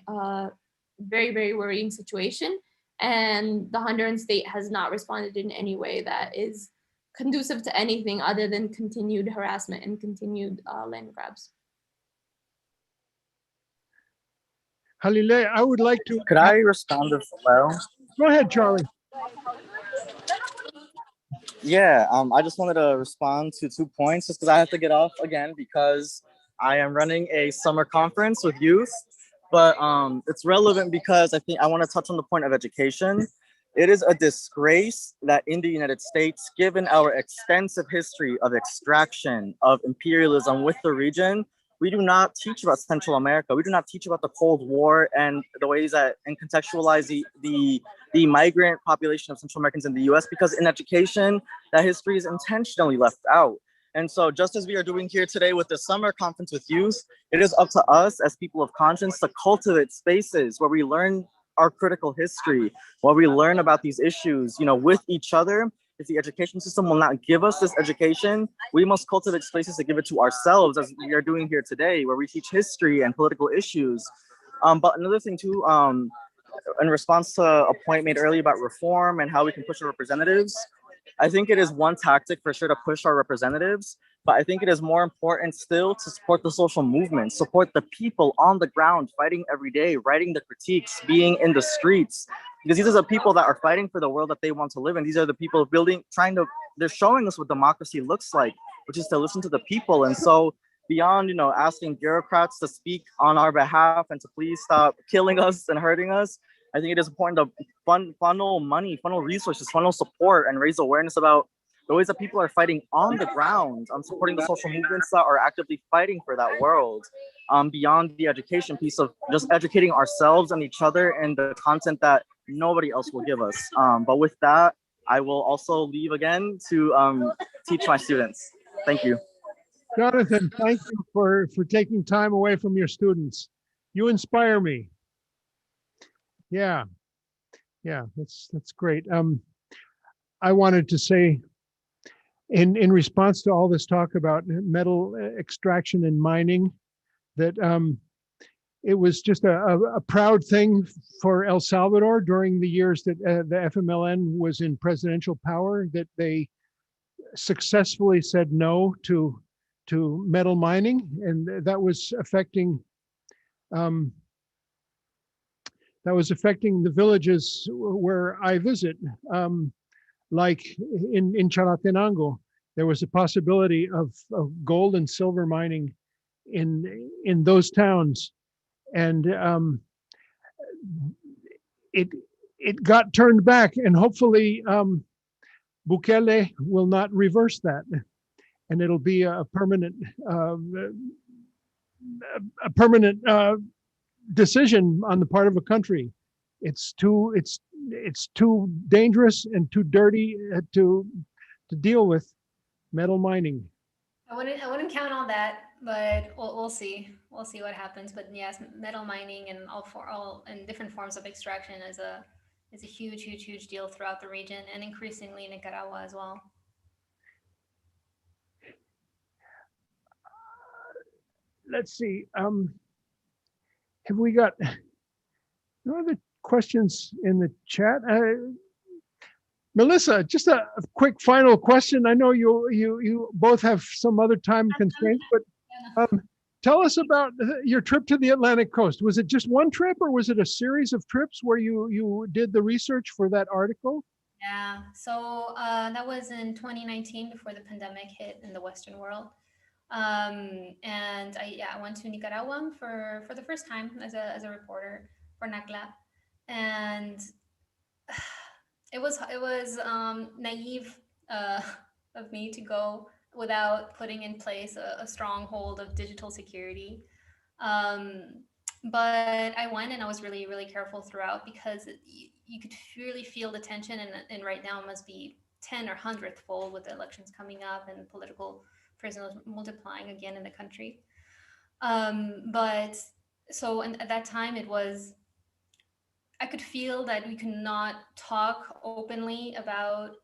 very, very worrying situation. And the Honduran state has not responded in any way that is conducive to anything other than continued harassment and continued land grabs. Jalileh, I would like to. Could I respond as well? Go ahead, Charlie. Yeah, I just wanted to respond to 2 points just because I have to get off again because I am running a summer conference with youth. But it's relevant because I think I want to touch on the point of education. It is a disgrace that in the United States, given our extensive history of extraction, of imperialism with the region, we do not teach about Central America. We do not teach about the Cold War and the ways that, and contextualize the migrant population of Central Americans in the US, because in education, that history is intentionally left out. And so just as we are doing here today with the summer conference with youth, it is up to us as people of conscience to cultivate spaces where we learn our critical history, where we learn about these issues, with each other. If the education system will not give us this education, we must cultivate spaces to give it to ourselves, as we are doing here today, where we teach history and political issues. But another thing too, in response to a point made earlier about reform and how we can push our representatives, I think it is one tactic for sure to push our representatives, But I think it is more important still to support the social movement, support the people on the ground fighting every day, writing the critiques, being in the streets, because these are the people that are fighting for the world that they want to live in. These are the people they're showing us what democracy looks like, which is to listen to the people. And so beyond, asking bureaucrats to speak on our behalf and to please stop killing us and hurting us, I think it is important to funnel money, funnel resources, funnel support, and raise awareness about the ways that people are fighting on the ground, supporting the social movements that are actively fighting for that world, beyond the education piece of just educating ourselves and each other and the content that nobody else will give us. But with that, I will also leave again to teach my students. Thank you. Jonathan, thank you for taking time away from your students. You inspire me. Yeah, that's great. I wanted to say, in response to all this talk about metal extraction and mining, that it was just a proud thing for El Salvador during the years that the FMLN was in presidential power, that they successfully said no to metal mining, and that was affecting the villages where I visit. Like in Chalatenango, there was a possibility of gold and silver mining in those towns, and it got turned back, and hopefully Bukele will not reverse that, and it'll be a permanent decision on the part of a country. It's too dangerous and too dirty to deal with metal mining. I wouldn't count on that, but we'll see. We'll see what happens. But yes, metal mining and all and different forms of extraction is a huge deal throughout the region, and increasingly Nicaragua as well. Let's see. Have we got no other questions in the chat? Melissa, just a quick final question. I know you both have some other time constraints, but tell us about your trip to the Atlantic coast. Was it just one trip, or was it a series of trips where you did the research for that article? Yeah, so that was in 2019 before the pandemic hit in the Western world. And I went to Nicaragua for the first time as a reporter for NACLA, and it was naive of me to go without putting in place a stronghold of digital security. But I went, and I was really careful throughout, because you could really feel the tension, and right now it must be 10 or 100th fold with the elections coming up and political prisoners multiplying again in the country. But so, and at that time I could feel that we could not talk openly about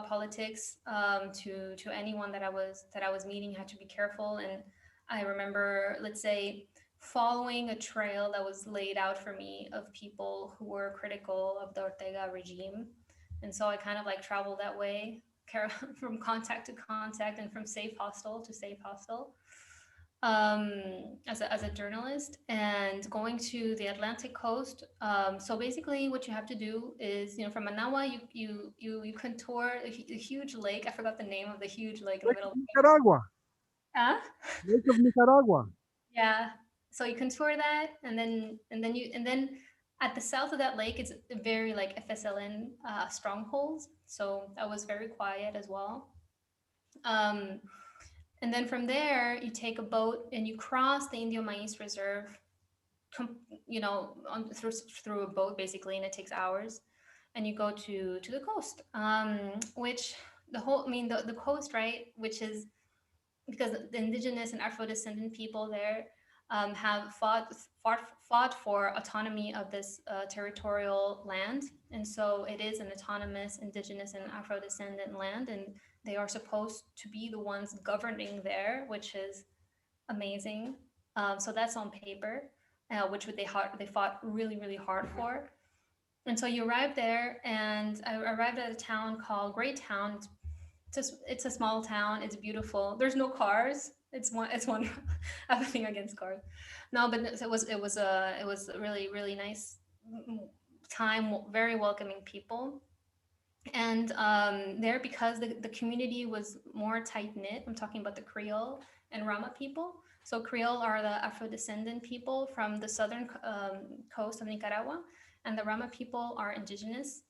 politics to anyone that I was meeting. I had to be careful. And I remember, let's say, following a trail that was laid out for me of people who were critical of the Ortega regime. And so I kind of like traveled that way, from contact to contact, and from safe hostel to safe hostel, as a journalist, and going to the Atlantic coast. So basically what you have to do is, from Managua, you contour a huge lake. I forgot the name of the huge lake in the middle of Nicaragua. Huh? Lake of Nicaragua. Yeah. So you contour that, and then at the south of that lake, it's very like FSLN strongholds. So that was very quiet as well. And then from there, you take a boat and you cross the Indio Maíz Reserve, through a boat basically, and it takes hours. And you go to the coast, which the coast, right, which is because the indigenous and Afro-descendant people there have fought for autonomy of this territorial land. And so it is an autonomous indigenous and Afro-descendant land, and they are supposed to be the ones governing there, which is amazing. So that's on paper, which they fought really hard for. And so you arrive there, and I arrived at a town called Greytown. It's it's a small town. It's beautiful. There's no cars. It's one. I have a thing against cars. No, but it was a really nice time. Very welcoming people. And there, because the community was more tight knit, I'm talking about the Creole and Rama people. So Creole are the Afro-descendant people from the southern coast of Nicaragua, and the Rama people are indigenous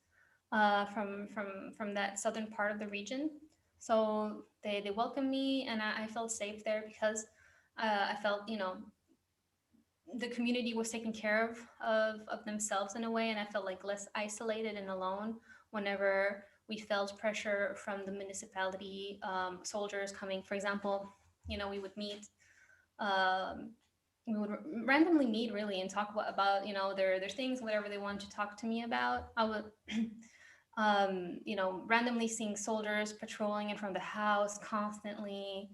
from that southern part of the region. So they welcomed me, and I felt safe there because I felt, you know, the community was taking care of themselves in a way, and I felt like less isolated and alone whenever we felt pressure from the municipality, soldiers coming. For example, you know, we would randomly meet really and talk about you know, their things, whatever they wanted to talk to me about. I would you know, randomly seeing soldiers patrolling in front of the house constantly.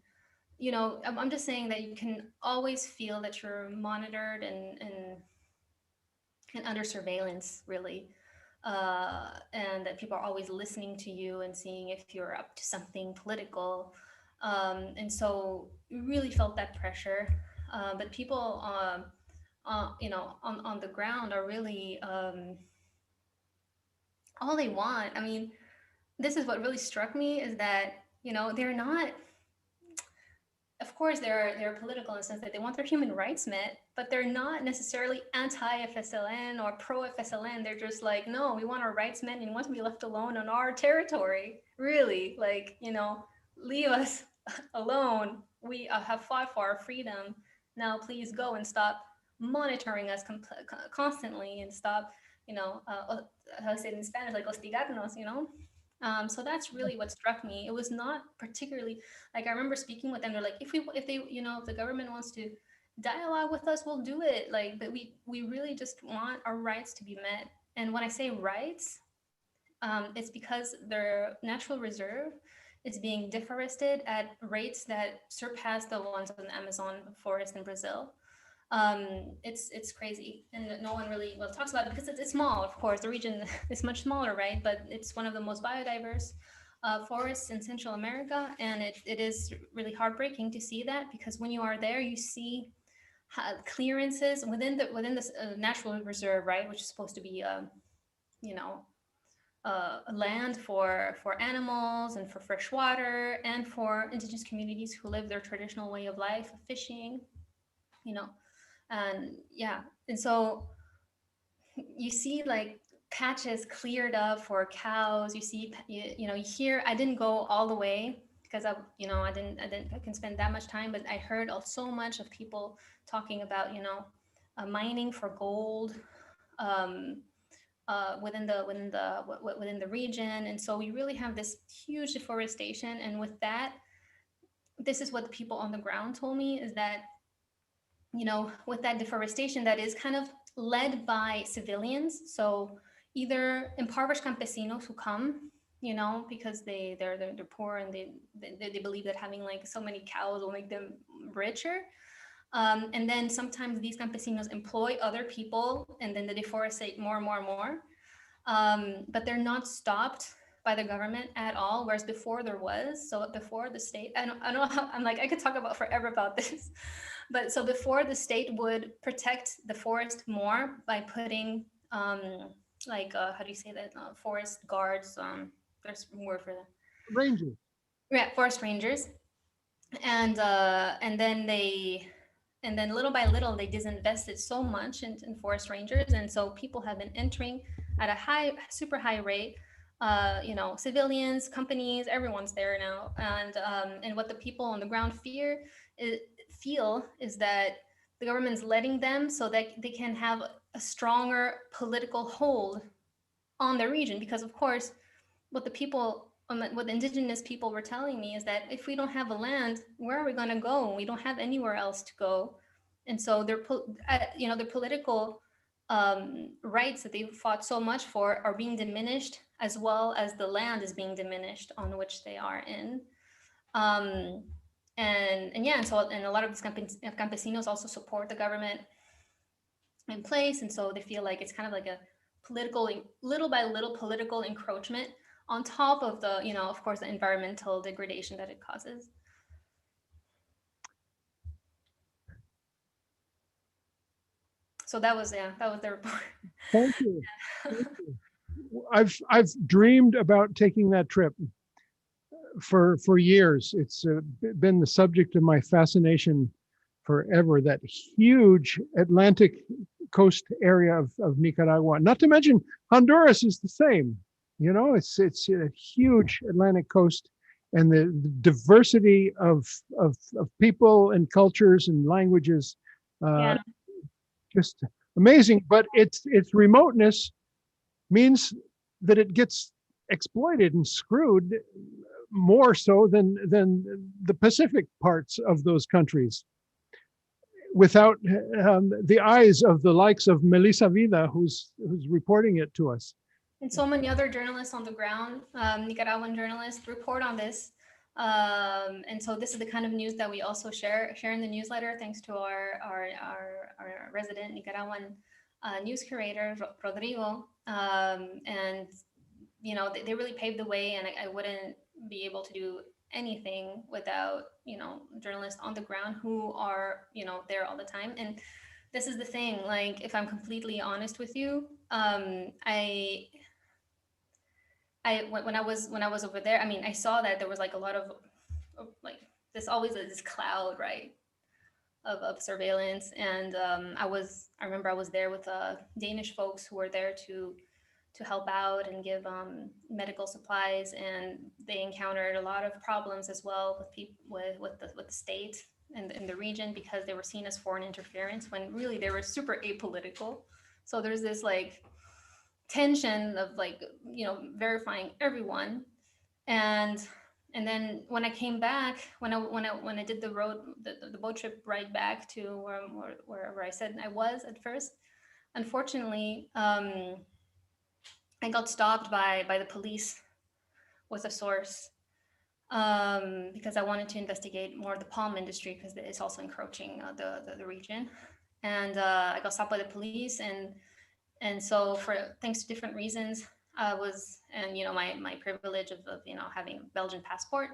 You know, I'm just saying that you can always feel that you're monitored and under surveillance, really. And that people are always listening to you and seeing if you're up to something political. And so you really felt that pressure. But people, you know, on the ground are really, all they want. I mean, this is what really struck me, is that, you know, they're not, of course, they're political in the sense that they want their human rights met, but they're not necessarily anti-FSLN or pro-FSLN. They're just like, no, we want our rights met and we want to be left alone on our territory. Really, like, you know, leave us alone. We have fought for our freedom. Now, please go and stop monitoring us constantly, and stop, you know, how I say it in Spanish, like hostigarnos, you know? So that's really what struck me. It was not particularly, like, I remember speaking with them. They're like, if they, you know, if the government wants to dialogue with us, we'll do it. Like, but we really just want our rights to be met. And when I say rights, it's because their natural reserve is being deforested at rates that surpass the ones in the Amazon forest in Brazil. It's crazy, and no one really talks about it because it's small. Of course, the region is much smaller, right? But it's one of the most biodiverse forests in Central America, and it is really heartbreaking to see that, because when you are there, you see clearances within this natural reserve, right, which is supposed to be, you know, land for animals and for fresh water and for indigenous communities who live their traditional way of life, of fishing, you know. And yeah, and so you see like patches cleared up for cows. You see, you know, you hear. I didn't go all the way because I can spend that much time, but I heard so much of people talking about, you know, mining for gold within the region, and so we really have this huge deforestation. And with that, this is what the people on the ground told me, is that, you know, with that deforestation that is kind of led by civilians, so either impoverished campesinos who come, you know, because they're poor, and they believe that having like so many cows will make them richer. And then sometimes these campesinos employ other people, and then they deforestate more and more and more. But they're not stopped by the government at all, whereas before there was. So before the state, I know I'm like, I could talk about forever about this, but so before the state would protect the forest more by putting like how do you say that, forest guards, there's a word for that, Ranger. yeah, forest rangers. And then little by little they disinvested so much in forest rangers, and so people have been entering at a super high rate. You know, civilians, companies, everyone's there now. And what the people on the ground feel is that the government's letting them so that they can have a stronger political hold on the region. Because of course, what the indigenous people were telling me is that if we don't have a land, where are we going to go? We don't have anywhere else to go. And so their political rights that they fought so much for are being diminished, as well as the land is being diminished on which they are in. And so a lot of these campesinos also support the government in place, and so they feel like it's kind of like a little by little political encroachment on top of the, of course, the environmental degradation that it causes. So that was the report. Thank you. Thank you. I've dreamed about taking that trip for years. It's been the subject of my fascination forever, that huge Atlantic coast area of Nicaragua. Not to mention Honduras is the same. It's a huge Atlantic coast, and the diversity of people and cultures and languages, just amazing. But its remoteness means that it gets exploited and screwed more so than the Pacific parts of those countries. Without the eyes of the likes of Melissa Vida, who's reporting it to us. And so many other journalists on the ground, Nicaraguan journalists, report on this. And so this is the kind of news that we also share in the newsletter, thanks to our resident Nicaraguan news curator, Rodrigo. And, they really paved the way, and I wouldn't be able to do anything without, journalists on the ground who are, there all the time. And this is the thing, like, if I'm completely honest with you, when I was over there, I mean, I saw that there was like a lot of like this cloud, right, of surveillance. And I remember I was there with Danish folks who were there to help out and give medical supplies, and they encountered a lot of problems as well with people with the state and in the region, because they were seen as foreign interference when really they were super apolitical. So there's this like tension of like, verifying everyone. And then when I came back, when I did the boat trip right back to where I said I was at first, unfortunately, I got stopped by the police with a source, because I wanted to investigate more of the palm industry, because it's also encroaching the region. And I got stopped by the police, and so thanks to different reasons, my privilege of having a Belgian passport,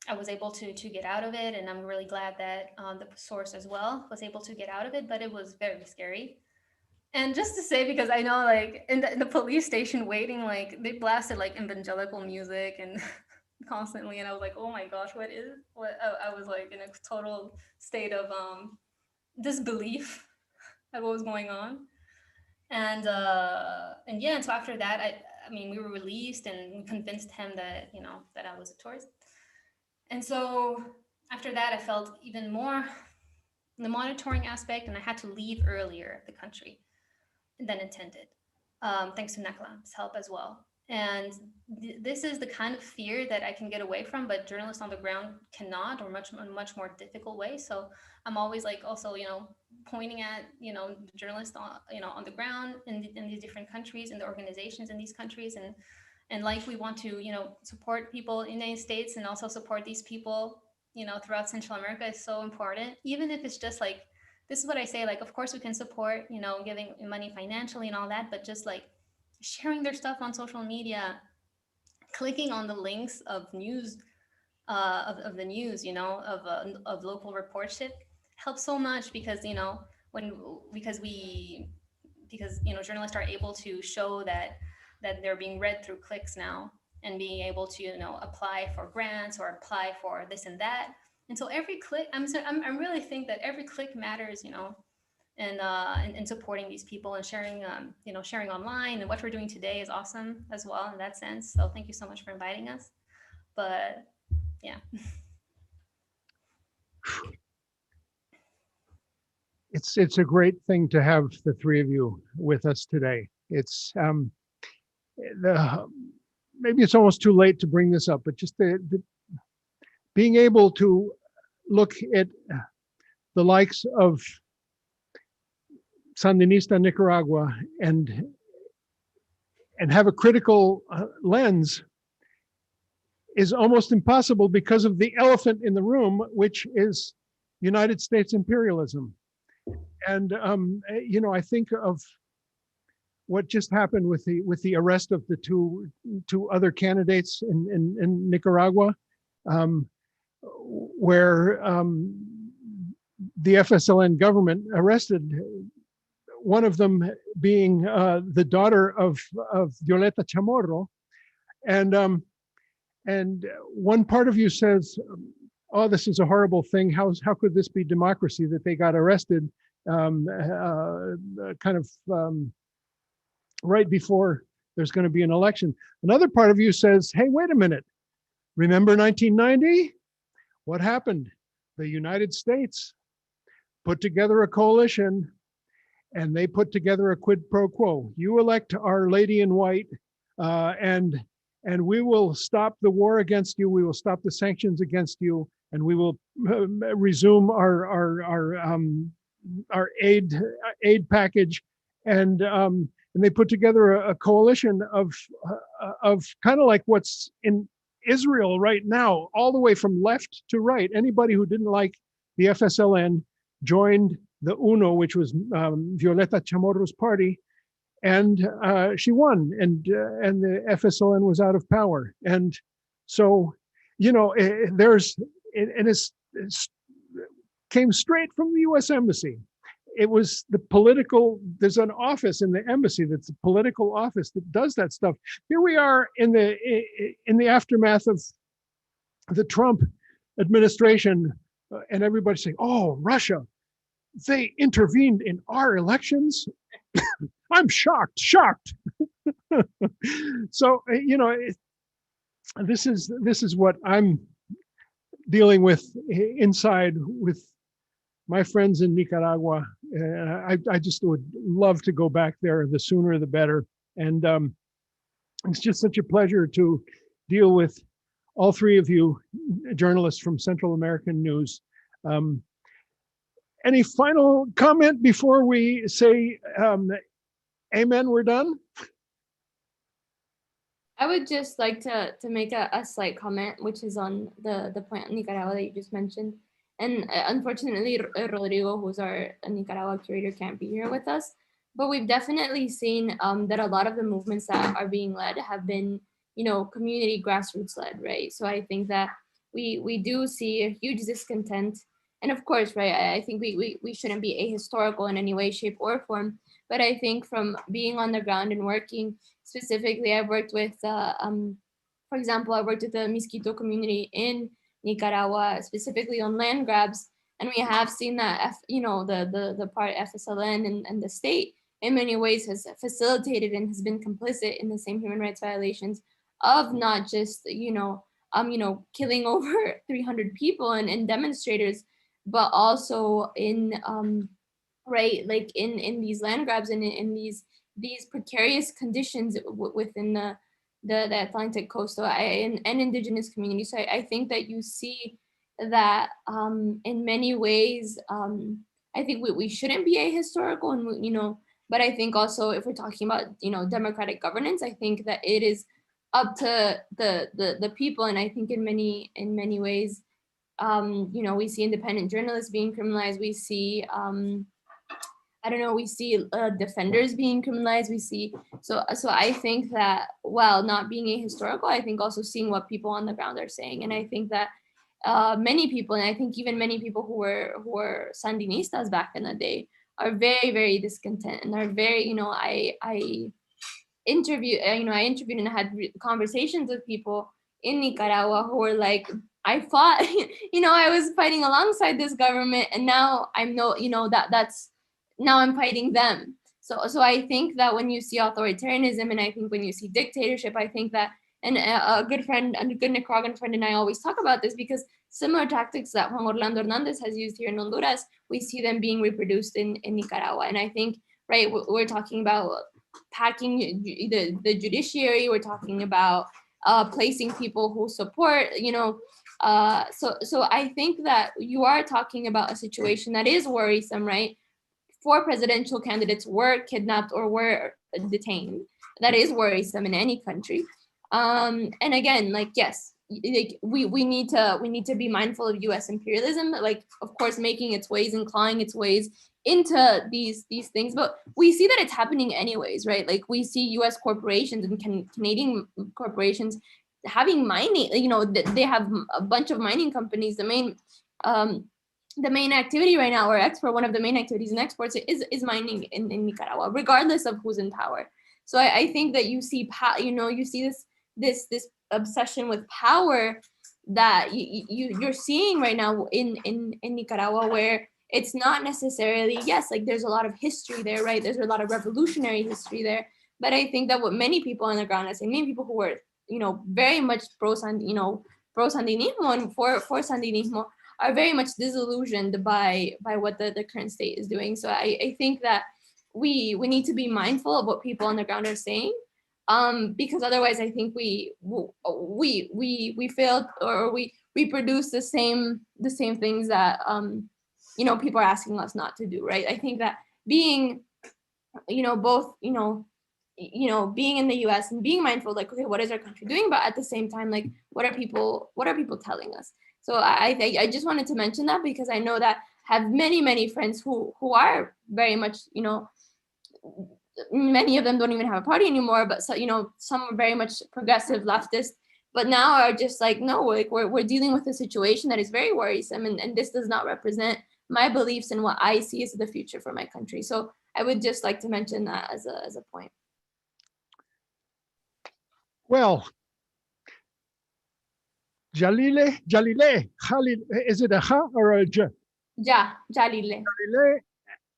I was able to get out of it. And I'm really glad that the source as well was able to get out of it, but it was very scary. And just to say, because I know like in the police station waiting, like they blasted like evangelical music and constantly, and I was like, oh my gosh, I was like in a total state of disbelief at what was going on. And yeah, and so after that, I mean, we were released, and we convinced him that, that I was a tourist. And so after that, I felt even more the monitoring aspect, and I had to leave earlier the country than intended, thanks to Naklam's help as well. And this is the kind of fear that I can get away from, but journalists on the ground cannot, or much more difficult way. So I'm always like also, pointing at, journalists on the ground in these different countries, and the organizations in these countries, and like we want to, support people in the United States, and also support these people, throughout Central America is so important. Even if it's just like, this is what I say, like, of course we can support, giving money financially and all that, but just like sharing their stuff on social media, clicking on the links of news, of the news, of local reportship helps so much, because, because journalists are able to show that they're being read through clicks now, and being able to, apply for grants or apply for this and that. And so every click, I really think that every click matters, and supporting these people, and sharing, sharing online. And what we're doing today is awesome as well in that sense. So thank you so much for inviting us. But yeah. It's a great thing to have the three of you with us today. It's maybe it's almost too late to bring this up, but just the being able to look at the likes of Sandinista Nicaragua and have a critical lens is almost impossible, because of the elephant in the room, which is United States imperialism. And I think of what just happened with the arrest of the two other candidates in Nicaragua, where the FSLN government arrested one of them being the daughter of Violeta Chamorro, and one part of you says, "Oh, this is a horrible thing. How could this be democracy that they got arrested right before there's going to be an election?" Another part of you says, "Hey, wait a minute. Remember 1990? What happened? The United States put together a coalition, and they put together a quid pro quo. You elect our lady in white, and we will stop the war against you. We will stop the sanctions against you, and we will resume our aid package." And they put together a coalition of kind of like what's in Israel right now, all the way from left to right. Anybody who didn't like the FSLN joined the UNO, which was Violeta Chamorro's party, and she won, and the FSLN was out of power. And so, it came straight from the U.S. Embassy. It was there's an office in the embassy that's a political office that does that stuff. Here we are in the aftermath of the Trump administration, and everybody's saying, "Oh, Russia, they intervened in our elections." I'm shocked. So, this is what I'm dealing with inside with my friends in Nicaragua. I just would love to go back there. The sooner the better. And it's just such a pleasure to deal with all three of you journalists from Central American News. Any final comment before we say amen, we're done? I would just like to make a slight comment, which is on the point in Nicaragua that you just mentioned. And unfortunately, Rodrigo, who's our Nicaragua curator, can't be here with us. But we've definitely seen that a lot of the movements that are being led have been, community grassroots led, right? So I think that we do see a huge discontent. And of course, right, I think we shouldn't be ahistorical in any way, shape, or form. But I think from being on the ground and working specifically, I've worked with, for example, I worked with the Miskito community in Nicaragua, specifically on land grabs, and we have seen that the part FSLN and the state in many ways has facilitated and has been complicit in the same human rights violations of not just killing over 300 people and demonstrators, but also in right, like in these land grabs and in these precarious conditions within the Atlantic coast and indigenous communities. So I think that you see that in many ways, I think we shouldn't be ahistorical, and but I think also if we're talking about democratic governance, I think that it is up to the people. And I think in many ways, we see independent journalists being criminalized. We see we see defenders being criminalized. We see, so I think that while not being ahistorical, I think also seeing what people on the ground are saying. And I think that many people, and I think even many people who were Sandinistas back in the day, are very, very discontent and are very, I interviewed and I had conversations with people in Nicaragua who were like, I fought, I was fighting alongside this government, and now I'm now I'm fighting them. So I think that when you see authoritarianism, and I think when you see dictatorship, I think that, and a good Nicaraguan friend and I always talk about this, because similar tactics that Juan Orlando Hernandez has used here in Honduras, we see them being reproduced in Nicaragua. And I think, right, we're talking about packing the judiciary, we're talking about placing people who support, so I think that you are talking about a situation that is worrisome, right? 4 presidential candidates were kidnapped or were detained. That is worrisome in any country. And again, like, yes, like we need to be mindful of U.S. imperialism, like of course making its ways and clawing its ways into these things, but we see that it's happening anyways, right? Like we see U.S. corporations and Canadian corporations having mining, you know, they have a bunch of mining companies. The main activity right now, or one of the main activities in exports is mining in Nicaragua, regardless of who's in power. So I think that you see this obsession with power that you're seeing right now in Nicaragua, where it's not necessarily, yes, like there's a lot of history there, right? There's a lot of revolutionary history there. But I think that what many people on the ground are saying, many people who were, you know, very much pro Sandinismo and for Sandinismo are very much disillusioned by what the current state is doing. So I think that we need to be mindful of what people on the ground are saying, because otherwise I think we failed, or we produce the same things that you know, people are asking us not to do, right? I think that being, you know, both, you know, being in the US and being mindful, like, okay, what is our country doing? But at the same time, like, what are people telling us? So I just wanted to mention that, because I know that I have many friends who are very much, you know, many of them don't even have a party anymore, but so, you know, some are very much progressive leftist, but now are just like, no, like we're dealing with a situation that is very worrisome, and this does not represent my beliefs and what I see as the future for my country. So I would just like to mention that as a point. Well, Jalileh, is it a ha or a j? Jalileh. Jalileh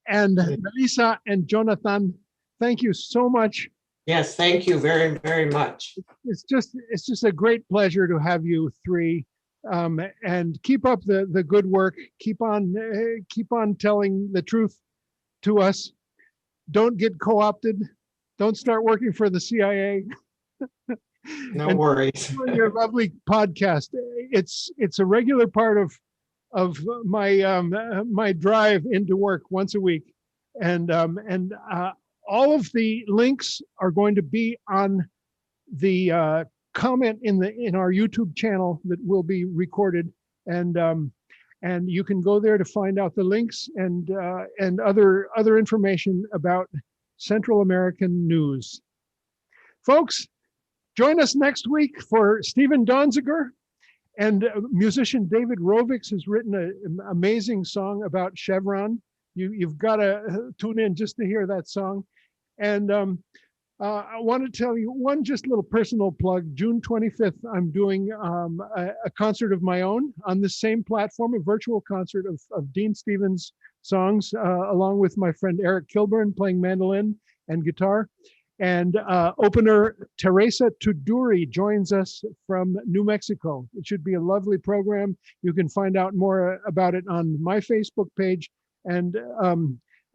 and Melissa and Jonathan, thank you so much. Yes, thank you very, very much. It's just a great pleasure to have you three, and keep up the good work. Keep on telling the truth to us. Don't get co-opted. Don't start working for the CIA. No worries. Your lovely podcast. It's a regular part of my drive into work once a week, and all of the links are going to be on the comment in our YouTube channel that will be recorded, and you can go there to find out the links and other information about Central American news. Folks, join us next week for Stephen Donziger, and musician David Rovix has written an amazing song about Chevron. You've got to tune in just to hear that song. And I want to tell you one just little personal plug. June 25th, I'm doing a concert of my own on the same platform, a virtual concert of Dean Stevens songs, along with my friend Eric Kilburn playing mandolin and guitar. And opener Teresa Tuduri joins us from New Mexico. It should be a lovely program. You can find out more about it on my Facebook page, and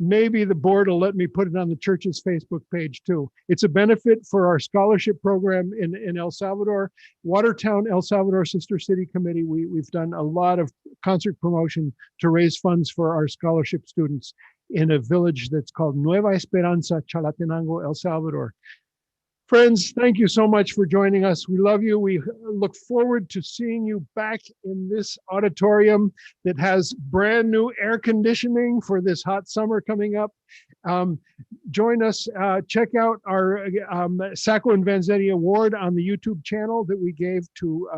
maybe the board will let me put it on the church's Facebook page too. It's a benefit for our scholarship program in El Salvador. Watertown, El Salvador Sister City Committee, we've done a lot of concert promotion to raise funds for our scholarship students in a village that's called Nueva Esperanza, Chalatenango, El Salvador. Friends, thank you so much for joining us. We love you. We look forward to seeing you back in this auditorium that has brand new air conditioning for this hot summer coming up. Join us, check out our Sacco and Vanzetti Award on the YouTube channel that we gave to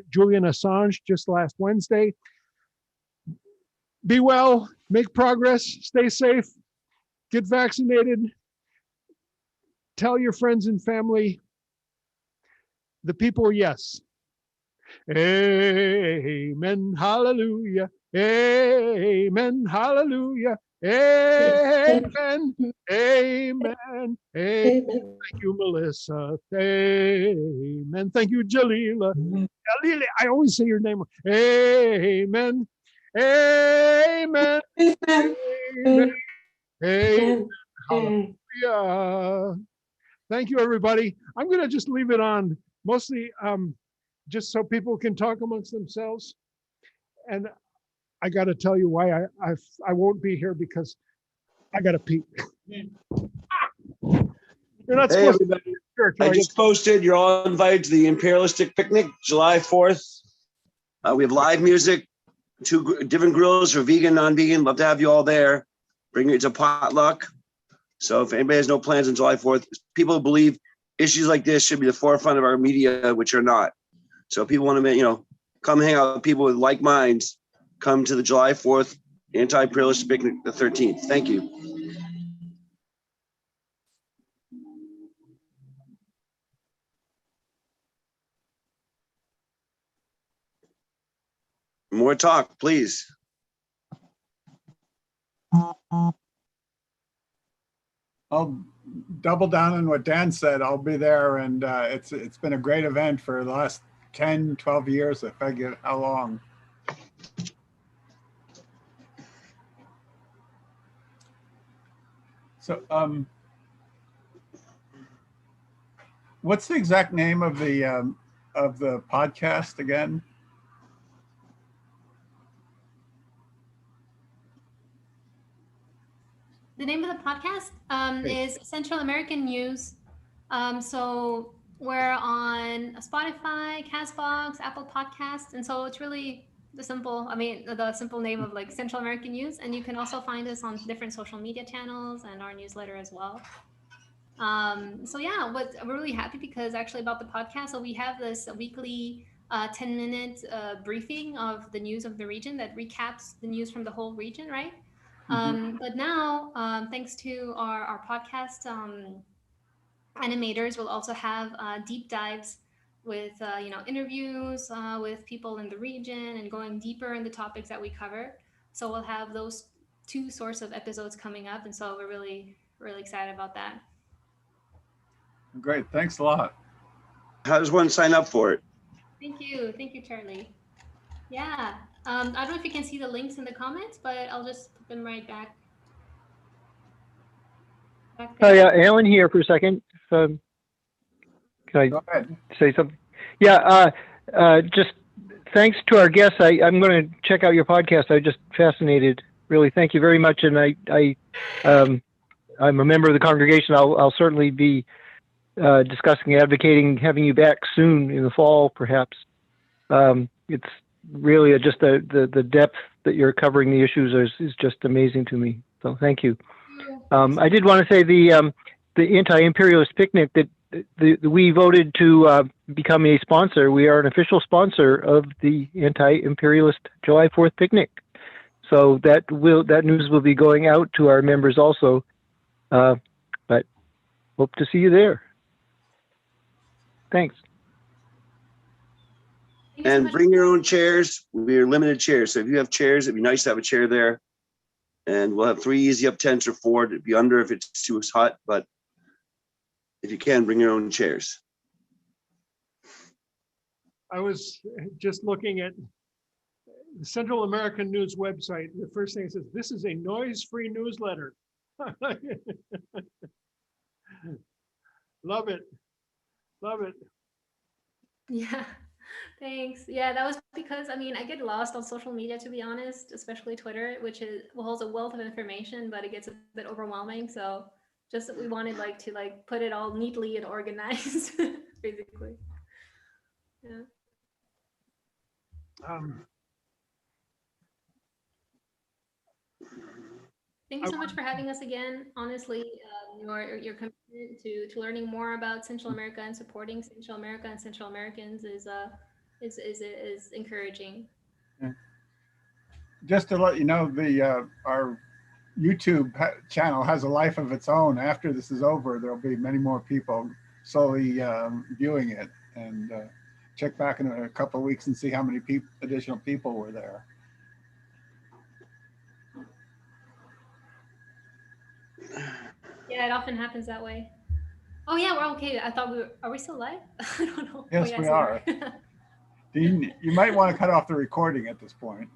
Julian Assange just last Wednesday. Be well, make progress, stay safe, get vaccinated, tell your friends and family the people, yes. Amen, hallelujah, amen, hallelujah, amen, amen, amen. Thank you, Melissa. Amen. Thank you, Jalileh. Jalileh, I always say your name. Amen. Amen. Amen. Amen. Hallelujah. Thank you, everybody. I'm going to just leave it on, mostly just so people can talk amongst themselves. And I got to tell you why I won't be here, because I got to pee. You're not supposed to. Sure, I just posted, you're all invited to the Imperialistic Picnic, July 4th. We have live music, two different grills for vegan, non-vegan. Love to have you all there. It's a potluck. So if anybody has no plans on July 4th, people who believe issues like this should be the forefront of our media, which are not. So people want to, come hang out with people with like minds, come to the July 4th Anti-Imperialist Picnic, the 13th. Thank you. More talk, please. I'll double down on what Dan said. I'll be there, and it's been a great event for the last 10, 12 years, I forget how long. So what's the exact name of the podcast again? The name of the podcast is Central American News. So we're on Spotify, Castbox, Apple Podcasts, and so it's really the simple name of like Central American News. And you can also find us on different social media channels and our newsletter as well. So yeah, we're really happy because actually about the podcast, so we have this weekly 10-minute briefing of the news of the region that recaps the news from the whole region, right? But now, thanks to our podcast animators, we'll also have deep dives with interviews with people in the region and going deeper in the topics that we cover. So we'll have those two sorts of episodes coming up, and so we're really, really excited about that. Great, thanks a lot. How does one sign up for it? Thank you, Charlie. Yeah, I don't know if you can see the links in the comments, but I'll just put them right back. Oh yeah, Alan here for a second. Can I say something? Yeah, just thanks to our guests. I'm going to check out your podcast. I'm just fascinated. Really, thank you very much. And I'm a member of the congregation. I'll certainly be discussing, advocating, having you back soon in the fall, perhaps. It's really just the depth that you're covering the issues is just amazing to me. So thank you. I did want to say the anti-imperialist picnic that we voted to become a sponsor. We are an official sponsor of the anti-imperialist July 4th picnic. So that news will be going out to our members also. But hope to see you there. Thanks. And bring your own chairs. We're limited chairs. So if you have chairs, it'd be nice to have a chair there. And we'll have 3 easy up tents or 4. It'd be under if it's too hot, but if you can, bring your own chairs. I was just looking at the Central American News website. The first thing it says, this is a noise-free newsletter. Love it. Love it. Yeah, thanks. Yeah, that was because, I get lost on social media, to be honest, especially Twitter, which holds a wealth of information, but it gets a bit overwhelming. So just that we wanted to put it all neatly and organized, basically. Yeah. Thank you so much for having us again. Honestly, your commitment to learning more about Central America and supporting Central America and Central Americans is encouraging. Yeah. Just to let you know, our YouTube channel has a life of its own. After this is over, there'll be many more people slowly viewing it, and check back in a couple of weeks and see how many additional people were there. Yeah, it often happens that way. Oh yeah, we're okay. I thought are we still live? I don't know. Yes, we are. Dean, you might want to cut off the recording at this point.